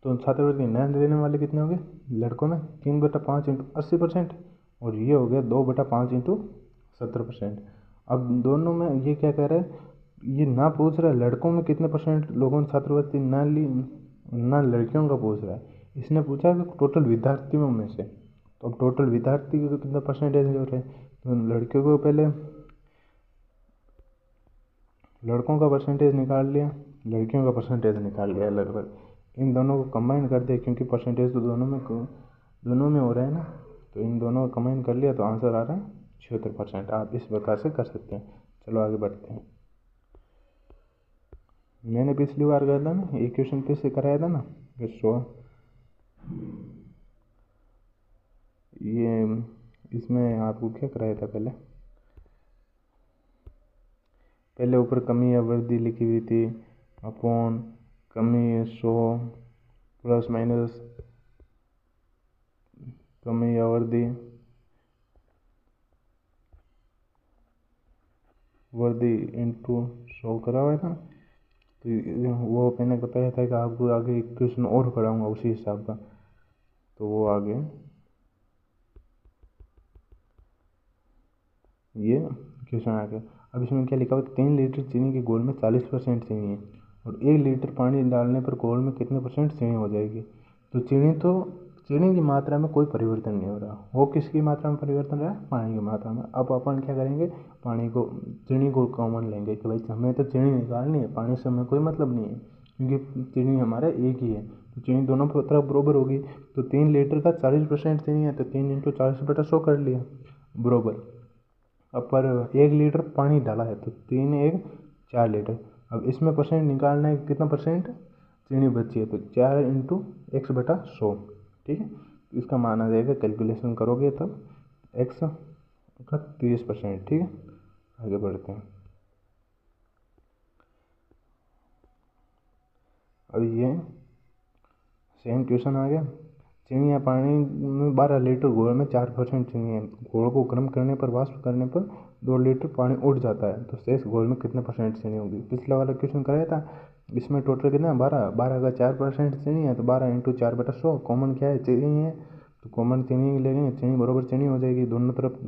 तो छात्रवृत्ति न लेने वाले कितने हो गए लड़कों में, 3/5 इंटू 80%, और ये हो गया 2/5 इंटू 70%। अब दोनों में ये क्या कह रहा है, ये ना पूछ रहा है लड़कों में कितने परसेंट लोगों ने छात्रवृत्ति ना ली, ना लड़कियों का पूछ रहा है, इसने पूछा कि टोटल विद्यार्थियों में से। तो अब टोटल विद्यार्थी को कितना परसेंटेज हो रहे हैं, तो लड़कियों को पहले लड़कों का परसेंटेज निकाल लिया, लड़कियों का परसेंटेज निकाल लिया लगभग, इन दोनों को कंबाइन कर दिया क्योंकि परसेंटेज तो दोनों में हो रहा है ना, तो इन दोनों को कंबाइन कर लिया तो आंसर आ रहा है 76%। आप इस प्रकार से कर सकते हैं। चलो आगे बढ़ते हैं। मैंने पिछली बार कहा था ना, एक क्वेश्चन फिर से कराया था ना कि 100, ये इसमें आपको क्या कराया था, पहले ऊपर कमी या वृद्धि लिखी हुई थी, अपॉन कमी 100 प्लस माइनस कमी या वृद्धि इंटू 100 करा हुआ था। तो वो मैंने बताया था कि आपको आगे एक क्वेश्चन और कराऊंगा उसी हिसाब का, तो वो आगे ये क्वेश्चन आ गया। अब इसमें क्या लिखा हुआ है, 3 लीटर चीनी के घोल में 40% चीनी है और 1 लीटर पानी डालने पर घोल में कितने परसेंट चीनी हो जाएगी। तो चीनी की मात्रा में कोई परिवर्तन नहीं हो रहा, वो किसकी मात्रा में परिवर्तन रहा है, पानी की मात्रा में। अब अपन क्या करेंगे, चीनी को कॉमन लेंगे कि भाई हमें तो चीनी निकालनी है, पानी से हमें कोई मतलब नहीं है क्योंकि चीनी हमारा एक ही है। तो चीनी दोनों तरफ बराबर होगी, तो 3 लीटर का 40% चीनी है तो 3 × 40/100 कर लिया बराबर। अब पर 1 लीटर पानी डाला है तो 3 1 4 लीटर। अब इसमें परसेंट निकालना है कितना परसेंट चीनी बची है, तो 4 × x/100, ठीक है। तो इसका मान आ जाएगा, कैलकुलेशन करोगे तब x का 30%, ठीक है। आगे बढ़ते हैं। अब ये सेम क्वेश्चन आ गया, चीनी या पानी में 12 लीटर घोल में 4% चीनी है, घोल को गर्म करने पर वाष्प करने पर 2 लीटर पानी उठ जाता है, तो शेष घोल में कितने परसेंट चीनी होगी। पिछला वाला क्वेश्चन कराया था, इसमें टोटल कितना है 12 का 4% चीनी है, तो 12 × 4/100, कॉमन क्या है चीनी है, तो कॉमन चीनी लेंगे, चीनी बराबर चीनी हो जाएगी। दोनों तरफ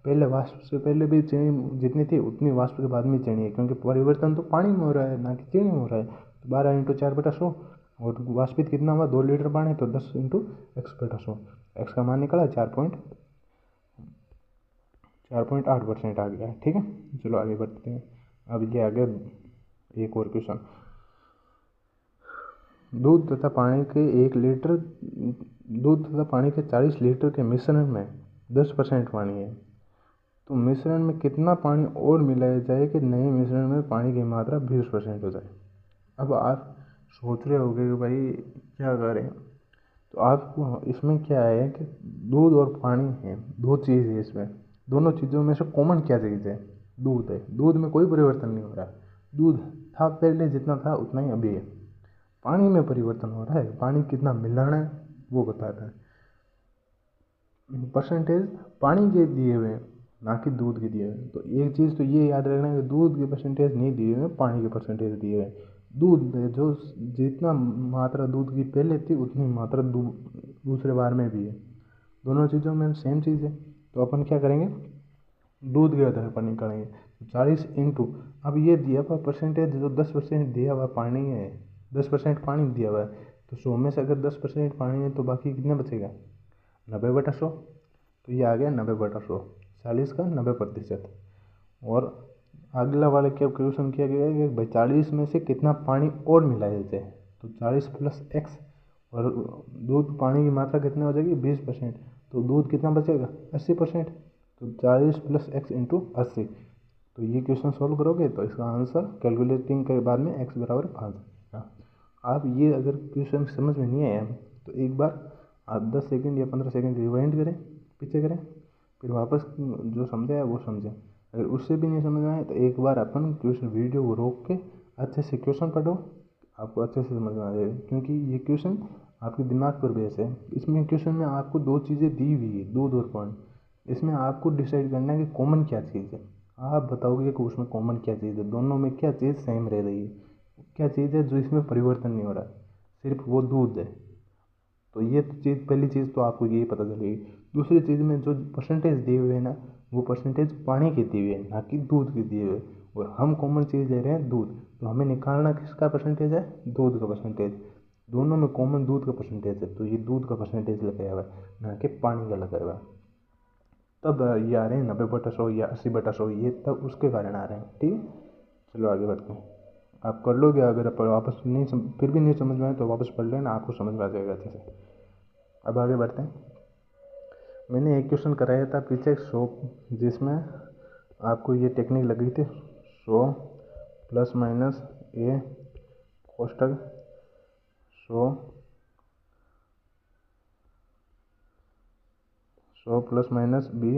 पहले वाष्प से पहले भी चीनी जितनी थी उतनी वाष्प के बाद में चीनी है, क्योंकि परिवर्तन तो पानी में हो रहा है ना कि चीनी में हो रहा है। तो 12 × 4/100 और वाष्पित कितना हुआ 2 लीटर पानी, तो 10 × x/100, एक्स का मान निकला 4.8% आ गया है, ठीक है। चलो आगे बढ़ते हैं। अब ये आगे एक और क्वेश्चन, दूध तथा पानी के 40 लीटर के मिश्रण में 10% पानी है, तो मिश्रण में कितना पानी और मिलाया जाए कि नए मिश्रण में पानी की मात्रा 20% हो जाए। अब आप सोच रहे होंगे कि भाई क्या करें, तो आपको इसमें क्या है कि दूध और पानी है, दो चीज़ है इसमें, दोनों चीज़ों में से कॉमन क्या चीज़ है, दूध है, दूध में कोई परिवर्तन नहीं हो रहा है, दूध था पहले जितना था उतना ही अभी है। पानी में परिवर्तन हो रहा है, पानी कितना मिलाना है वो बताता है। परसेंटेज पानी के दिए हुए हैं, ना कि दूध के दिए हुए हैं। तो एक चीज़ तो ये याद रखना है कि दूध के परसेंटेज नहीं दिए हुए हैं, पानी के परसेंटेज दिए हुए हैं। दूध जो जितना मात्रा दूध की पहले थी उतनी मात्रा दूसरे बार में भी है, दोनों चीज़ों में सेम चीज़ है। तो अपन क्या करेंगे, दूध के आधार पर निकालेंगे। 40 इंटू, अब ये दिया हुआ परसेंटेज जो 10% दिया हुआ पानी है, 10% पानी दिया हुआ है, तो 100 में से अगर 10% पानी है तो बाकी कितना बचेगा, 90/100। तो ये आ गया 90/100, 40 का 90%। और अगला वाला क्या क्वेश्चन किया गया है कि भाई 40 में से कितना पानी और मिलाया जाए, तो 40 प्लस एक्स, और दूध पानी की मात्रा कितनी हो जाएगी 20%, तो दूध कितना बचेगा 80%। तो 40 प्लस एक्स इंटू 80। तो ये क्वेश्चन सॉल्व करोगे तो इसका आंसर कैलकुलेटिंग के बाद में x बराबर 5 आएगा। आप ये अगर क्वेश्चन समझ में नहीं आया तो एक बार आप 10 सेकंड या 15 सेकंड रिवाइंड करें, पीछे करें, फिर वापस जो समझे है वो समझें। अगर उससे भी नहीं समझ में आए तो एक बार अपन क्वेश्चन वीडियो को रोक के अच्छे से क्वेश्चन पढ़ो, आपको अच्छे से समझ में आ जाएगा। क्योंकि ये क्वेश्चन आपके दिमाग पर बेस है। इसमें क्वेश्चन में आपको दो चीज़ें दी हुई है, दूध और पानी। इसमें आपको डिसाइड करना है कि कॉमन क्या चीज़ है। आप बताओगे कि उसमें कॉमन क्या चीज़ है, दोनों में क्या चीज़ सेम रह रही है, क्या चीज़ है जो इसमें परिवर्तन नहीं हो रहा, सिर्फ वो दूध है। तो ये चीज़ पहली चीज़ तो आपको यही पता चलेगी। दूसरी चीज़ में जो परसेंटेज दिए हुए हैं ना, वो परसेंटेज पानी के दिए हुए हैं, ना कि दूध के दिए हुए। और हम कॉमन चीज़ ले रहे हैं दूध, तो हमें निकालना किसका परसेंटेज है, दूध का परसेंटेज। दोनों में कॉमन दूध का परसेंटेज है, तो ये दूध का परसेंटेज लगाया हुआ है, ना कि पानी का लगाया हुआ है। तब ये आ रहे हैं 90/100 या 80/100, ये तब उसके कारण आ रहे हैं। ठीक है, चलो आगे बढ़ते हैं। आप कर लोगे, अगर आप वापस नहीं फिर भी नहीं समझ में आए तो वापस पढ़ लेना, आपको समझ में आ जाएगा अच्छे से। अब आगे बढ़ते हैं। मैंने एक क्वेश्चन कराया था पीछे 100, जिसमें आपको ये टेक्निक लगी थी 100 प्लस माइनस ए कोष्टक 100 प्लस माइनस बी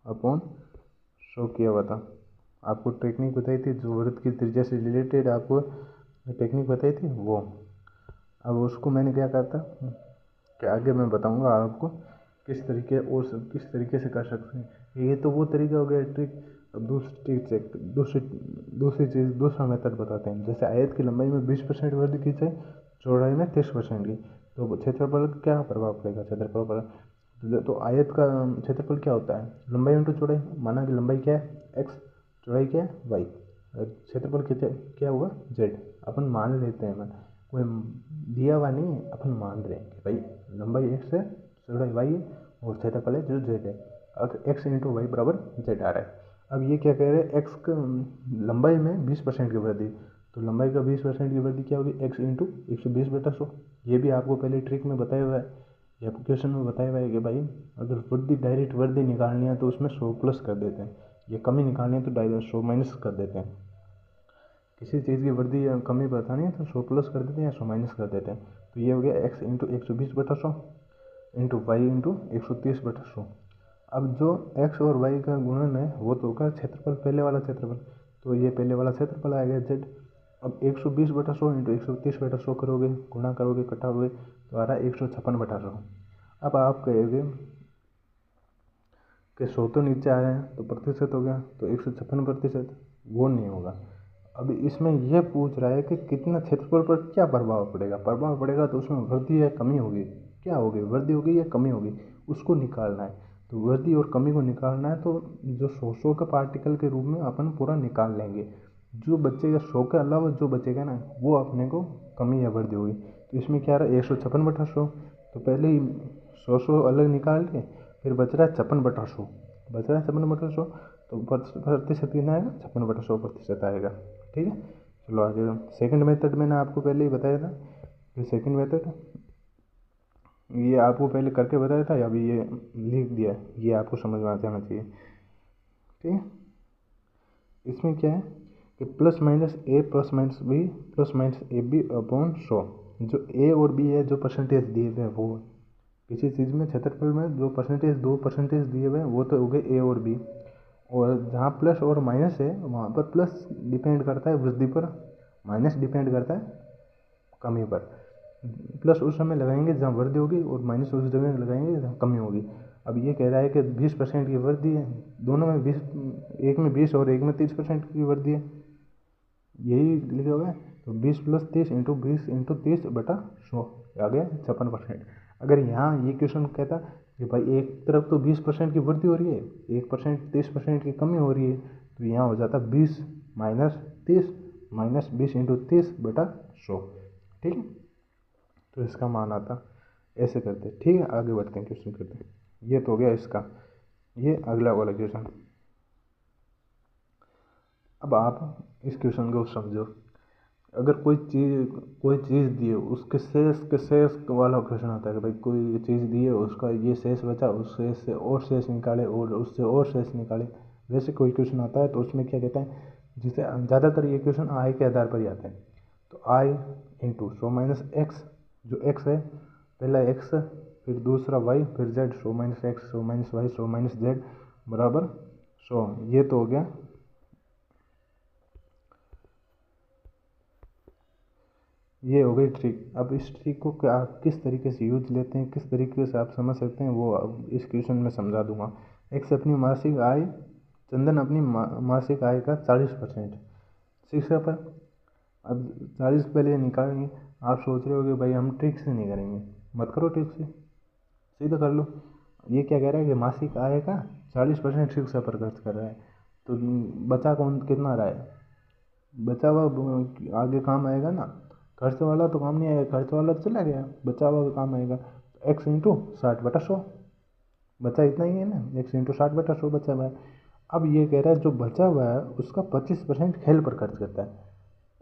अपॉन 100 किया हुआ था। आपको टेक्निक बताई थी जो वृत्त की त्रिज्या से रिलेटेड आपको टेक्निक बताई थी वो। अब उसको मैंने क्या कहा था कि आगे मैं बताऊंगा आपको किस तरीके और किस तरीके से कर सकते हैं। ये तो वो तरीका हो गया ट्रिक। अब दूसरी चीज़, दूसरा मेथड बताते हैं। जैसे आयत की लंबाई में 20% वृद्धि की जाए, चौड़ाई में 30% की, तो क्षेत्रफल क्या प्रभाव पड़ेगा, क्षेत्रफल पर। तो आयत का क्षेत्रफल क्या होता है, लंबाई इंटू चौड़ाई। माना कि लंबाई क्या है x, चौड़ाई क्या है y, क्षेत्रफल क्या हुआ z। अपन मान लेते हैं, कोई दिया हुआ नहीं है, अपन मान रहे हैं कि भाई लंबाई x है, चौड़ाई y है, और क्षेत्रफल है जो z है। अब x इंटू वाई बराबर z आ रहा है। अब ये क्या कह रहे हैं, x का लंबाई में 20% की वृद्धि, तो लंबाई का 20% की वृद्धि क्या होगी, x इंटू 120/100। ये भी आपको पहले ट्रिक में बताया हुआ है, या क्वेश्चन में बताया हुआ है कि भाई अगर वृद्धि डायरेक्ट वृद्धि निकालनी है तो उसमें 100 प्लस कर देते हैं, या कमी निकालनी है तो 100 माइनस कर देते हैं। किसी चीज़ की वृद्धि या कमी बतानी है तो 100 प्लस कर देते हैं या 100 माइनस कर देते हैं। तो ये हो गया x into 120/100 into Y into 130/100। अब जो x और y का गुणन है वो तो होगा क्षेत्रफल, पहले वाला क्षेत्रफल, तो ये पहले वाला क्षेत्रफल आ गया z। अब 120/100 इंटू 130/100 करोगे, गुणा करोगे, कटाओगे, तो आ रहा है 156/100। अब आप कहोगे कि 100 तो नीचे आया है तो प्रतिशत हो गया, तो 156%, वो नहीं होगा। अब इसमें यह पूछ रहा है कि कितना क्षेत्रफल पर क्या प्रभाव पड़ेगा। प्रभाव पड़ेगा तो उसमें वृद्धि या कमी होगी, क्या होगी, वृद्धि होगी या कमी होगी, उसको निकालना है। तो वृद्धि और कमी को निकालना है, तो जो 100 का पार्टिकल के रूप में अपन पूरा निकाल लेंगे। जो बचेगा 100 के अलावा जो बचेगा ना, वो अपने को कमी या वृद्धि होगी। तो इसमें क्या रहा है 156/100, तो पहले ही 100 अलग निकाल लिए, फिर बच रहा है 56/100, बच रहा है 56/100, तो प्रतिशत कितना आएगा, 56/100% आएगा। ठीक है, चलो आगे। सेकंड मेथड मैंने आपको पहले ही बताया था, ये सेकंड मेथड ये आपको पहले करके बताया था, अभी ये लिख दिया, ये आपको समझ में आ जाना चाहिए। ठीक है, इसमें क्या है कि plus minus A plus minus B plus minus A B upon 100। जो ए और बी है, जो परसेंटेज दिए हुए हैं वो, किसी चीज़ में क्षेत्रफल में जो परसेंटेज, 2 परसेंटेज दिए हुए हैं वो तो हो गए ए और बी। और जहाँ प्लस और माइनस है वहाँ पर प्लस डिपेंड करता है वृद्धि पर, माइनस डिपेंड करता है कमी पर। प्लस उस समय लगाएंगे जहाँ वृद्धि होगी और माइनस उस जगह लगाएंगे जहाँ कमी होगी। अब ये कह रहा है कि 20% की वृद्धि है, दोनों में 20, एक में 20 और एक में 30% की वृद्धि है, यही लिखा हुआ है। तो 20 + 30 × 20 × 30/100 आ गया 56%। अगर यहाँ ये क्वेश्चन कहता कि भाई एक तरफ तो 20% की वृद्धि हो रही है, 1% 30% की कमी हो रही है, तो यहाँ हो जाता 20 - 30 - 20 × 30/100, ठीक है। तो इसका मान आता, ऐसे करते, ठीक है। आगे बढ़ते हैं, क्वेश्चन करते हैं। ये तो हो गया इसका, ये अगला वाला क्वेश्चन। अब आप इस क्वेश्चन को समझो। अगर कोई चीज़ दी है, उसके शेष के शेष वाला क्वेश्चन आता है कि भाई कोई चीज़ दी है, उसका ये शेष बचा, उस शेष से और शेष निकाले और उससे और शेष निकाले, वैसे कोई क्वेश्चन आता है तो उसमें क्या कहता है, जिसे ज़्यादातर ये क्वेश्चन आई के आधार पर ही आते हैं। तो आई × 100 - x, जो x है, पहला x, फिर दूसरा y, फिर z, 100 - x, 100 - y, 100 - z बराबर 100। ये तो हो गया, ये हो गई ट्रिक। अब इस ट्रिक को क्या किस तरीके से यूज लेते हैं, किस तरीके से आप समझ सकते हैं, वो अब इस क्वेश्चन में समझा दूंगा। एक्स अपनी मासिक आय, चंदन अपनी मासिक आय का 40% शिक्षा पर। अब 40 पहले निकालेंगे। आप सोच रहे हो कि भाई हम ट्रिक से नहीं करेंगे, मत करो ट्रिक से, सीधा कर लो। ये क्या कह रहा है कि मासिक आय का 40% शिक्षा पर खर्च कर रहा है, तो बचा कौन कितना रहा है, बचा हुआ आगे काम आएगा ना, खर्च वाला तो काम नहीं आएगा, खर्च वाला तो चला गया, बचा हुआ काम आएगा। x × 60/100 बचा इतना ही है ना, x × 60/100 बचा हुआ है। अब ये कह रहा है जो बचा हुआ है उसका 25% खेल पर खर्च करता है,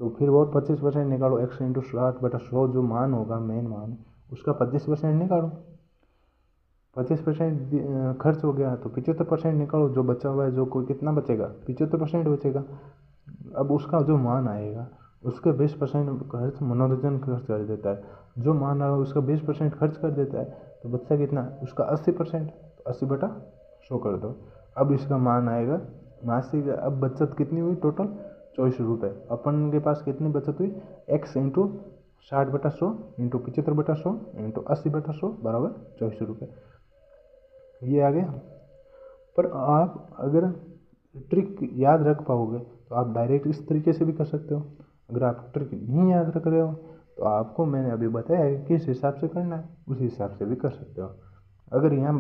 तो फिर वो 25% निकालो। x × 60/100 जो मान होगा, मेन मान, उसका 25% निकालो। 25% खर्च हो गया तो 75% निकालो, जो बचा हुआ है, जो कोई कितना बचेगा, 75% बचेगा। अब उसका जो मान आएगा उसके 20% खर्च मनोरंजन खर्च कर देता है, जो मान आएगा उसका 20% खर्च कर देता है, तो बच्चा कितना, उसका 80%, तो 80/100 कर दो। अब इसका मान आएगा मासिक। अब बचत कितनी हुई टोटल, 24 रुपये। अपन के पास कितनी बचत हुई, x × 60/100 × 75/100 × 80/100 बराबर 24 रुपये, ये आ गया। पर आप अगर ट्रिक याद रख पाओगे तो आप डायरेक्ट इस तरीके से भी कर सकते हो। अगर आप ट्रिक नहीं याद रख रहे हो तो आपको मैंने अभी बताया है किस हिसाब से करना है, उस हिसाब से भी कर सकते हो। अगर यहाँ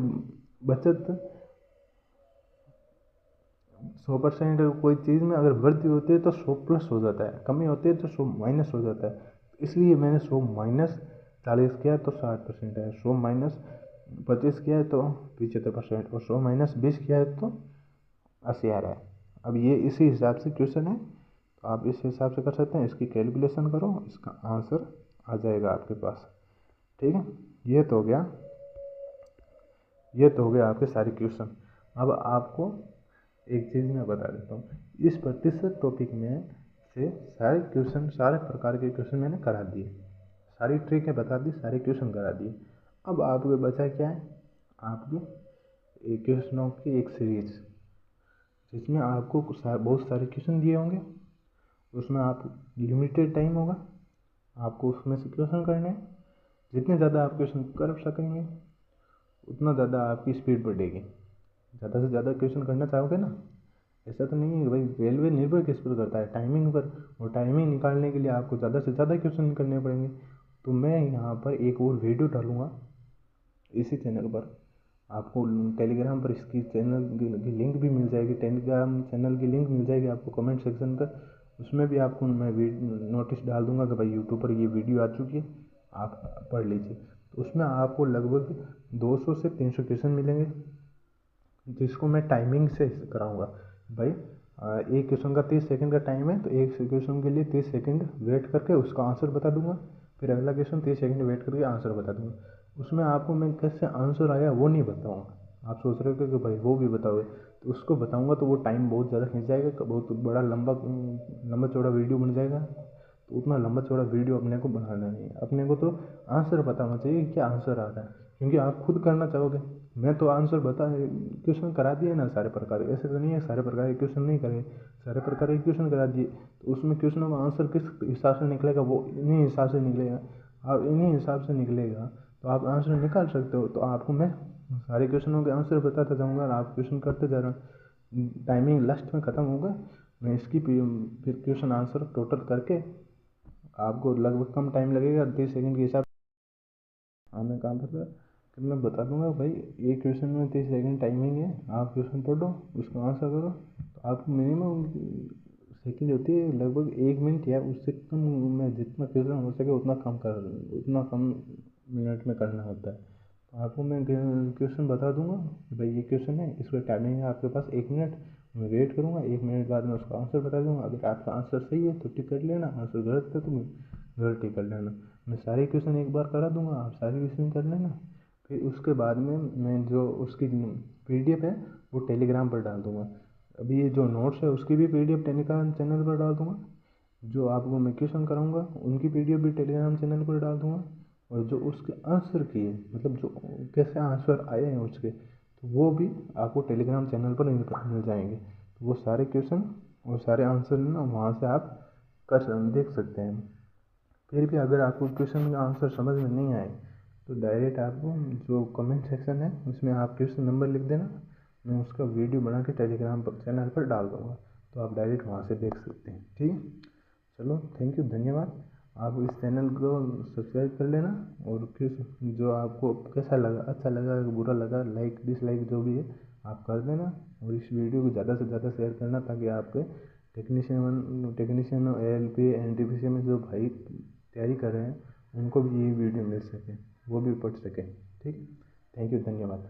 बचत 100% कोई चीज़ में अगर वृद्धि होती है तो 100+ हो जाता है, कमी होती है तो 100- हो जाता है। इसलिए मैंने 100 - 40 किया तो 60% है, 100 - 25 किया है तो 75%, और 100 - 20 किया है तो 80 आ रहा है। अब ये इसी हिसाब से क्वेश्चन है, तो आप इस हिसाब से कर सकते हैं। इसकी कैलकुलेशन करो, इसका आंसर आ जाएगा आपके पास, ठीक है। ये तो हो गया, ये तो हो गया आपके सारे क्वेश्चन। अब आपको एक चीज़ मैं बता देता हूँ, इस प्रतिशत टॉपिक में से सारे क्वेश्चन, सारे प्रकार के क्वेश्चन मैंने करा दिए, सारी ट्रिकें बता दी, सारे क्वेश्चन करा दिए। अब आपके बचा क्या है, आपके क्वेश्चनों की एक सीरीज, जिसमें आपको बहुत सारे क्वेश्चन दिए होंगे, उसमें आप लिमिटेड टाइम होगा, आपको उसमें से क्वेश्चन करने हैं। जितने ज़्यादा आप क्वेश्चन कर सकेंगे उतना ज़्यादा आपकी स्पीड बढ़ेगी, ज़्यादा से ज़्यादा क्वेश्चन करना चाहोगे ना। ऐसा तो नहीं है कि भाई रेलवे निर्भर किस पर करता है, टाइमिंग पर, और टाइमिंग निकालने के लिए आपको ज़्यादा से ज़्यादा क्वेश्चन करने पड़ेंगे। तो मैं यहाँ पर एक और वीडियो डालूँगा इसी चैनल पर, आपको टेलीग्राम पर इसकी चैनल की लिंक भी मिल जाएगी, टेलीग्राम चैनल की लिंक मिल जाएगी आपको कमेंट सेक्शन पर। उसमें भी आपको मैं नोटिस डाल दूंगा कि भाई यूट्यूब पर ये वीडियो आ चुकी है, आप पढ़ लीजिए। तो उसमें आपको लगभग 200 से 300 क्वेश्चन मिलेंगे, जिसको मैं टाइमिंग से कराऊंगा। भाई एक क्वेश्चन का 30 सेकंड का टाइम है, तो एक क्वेश्चन के लिए 30 सेकंड वेट करके उसका आंसर बता दूंगा, फिर अगला क्वेश्चन 30 सेकंड वेट करके आंसर बता दूंगा। उसमें आपको मैं कैसे आंसर आया वो नहीं बताऊँगा। आप सोच रहे हो कि भाई वो भी बताओगे, तो उसको बताऊँगा तो वो टाइम बहुत ज़्यादा खींच जाएगा, बहुत बड़ा लंबा चौड़ा वीडियो बन जाएगा। तो उतना लंबा चौड़ा वीडियो अपने को बनाना नहीं है, अपने को तो आंसर बताना चाहिए कि क्या आंसर आ रहा है। क्योंकि आप खुद करना चाहोगे। मैं तो आंसर क्वेश्चन करा दिए ना सारे प्रकार के, ऐसे तो नहीं है सारे प्रकार के क्वेश्चन नहीं करे, सारे प्रकार के क्वेश्चन करा दिए। तो उसमें क्वेश्चनों का आंसर किस हिसाब से निकलेगा, वो इन्हीं हिसाब से निकलेगा। और इन्हीं हिसाब से निकलेगा तो आप आंसर निकाल सकते हो। तो आपको मैं सारे क्वेश्चनों के आंसर बताता जाऊँगा और आप क्वेश्चन करते जा रहे हो। टाइमिंग लास्ट में ख़त्म होगा, मैं इसकी फिर क्वेश्चन आंसर टोटल करके आपको लगभग कम टाइम लगेगा 30 सेकंड के हिसाब। हाँ मैं कहाँ पर था कि मैं बता दूंगा भाई, एक क्वेश्चन में 30 सेकंड टाइमिंग है, आप क्वेश्चन पढ़ो उसको आंसर करो। तो आपको मिनिमम सेकंड होती है लगभग 1 मिनट या उससे कम में, जितना क्वेश्चन हो सके उतना कम मिनट में करना होता है। तो आपको मैं क्वेश्चन बता दूंगा कि भाई ये क्वेश्चन है, इसका टाइमिंग है आपके पास 1 मिनट। मैं वेट करूँगा 1 मिनट बाद में उसका आंसर बता दूंगा। अगर आपका आंसर सही है तो टिक कर लेना, आंसर गलत है तो गलत टिक कर लेना। मैं सारे क्वेश्चन एक बार करा दूंगा, आप सारे क्वेश्चन कर लेना। फिर उसके बाद में मैं जो उसकी PDF है वो टेलीग्राम पर डाल दूंगा। अभी ये जो नोट्स है उसकी भी PDF टेलीग्राम चैनल पर डाल दूंगा। जो आपको मैं क्वेश्चन कराऊंगा उनकी PDF भी टेलीग्राम चैनल पर डाल दूंगा। और जो उसके आंसर किए, मतलब जो कैसे आंसर आए हैं उसके, तो वो भी आपको टेलीग्राम चैनल पर मिल जाएंगे। तो वो सारे क्वेश्चन और सारे आंसर ना वहाँ से आप देख सकते हैं। फिर भी अगर आपको क्वेश्चन का आंसर समझ में नहीं आए तो डायरेक्ट आपको जो कमेंट सेक्शन है उसमें आप क्वेश्चन नंबर लिख देना, मैं उसका वीडियो बना के टेलीग्राम पर चैनल पर डाल दूँगा। तो आप डायरेक्ट वहाँ से देख सकते हैं। ठीक है, चलो थैंक यू, धन्यवाद। आप इस चैनल को सब्सक्राइब कर लेना। और किस जो आपको कैसा लगा, अच्छा लगा बुरा लगा, लाइक डिसलाइक जो भी है आप कर देना। और इस वीडियो को ज़्यादा से ज़्यादा शेयर करना ताकि आपके टेक्नीशियन ALP NTPC में जो भाई तैयारी कर रहे हैं उनको भी ये वीडियो मिल सके, वो भी पढ़ सकें। ठीक, थैंक यू, धन्यवाद।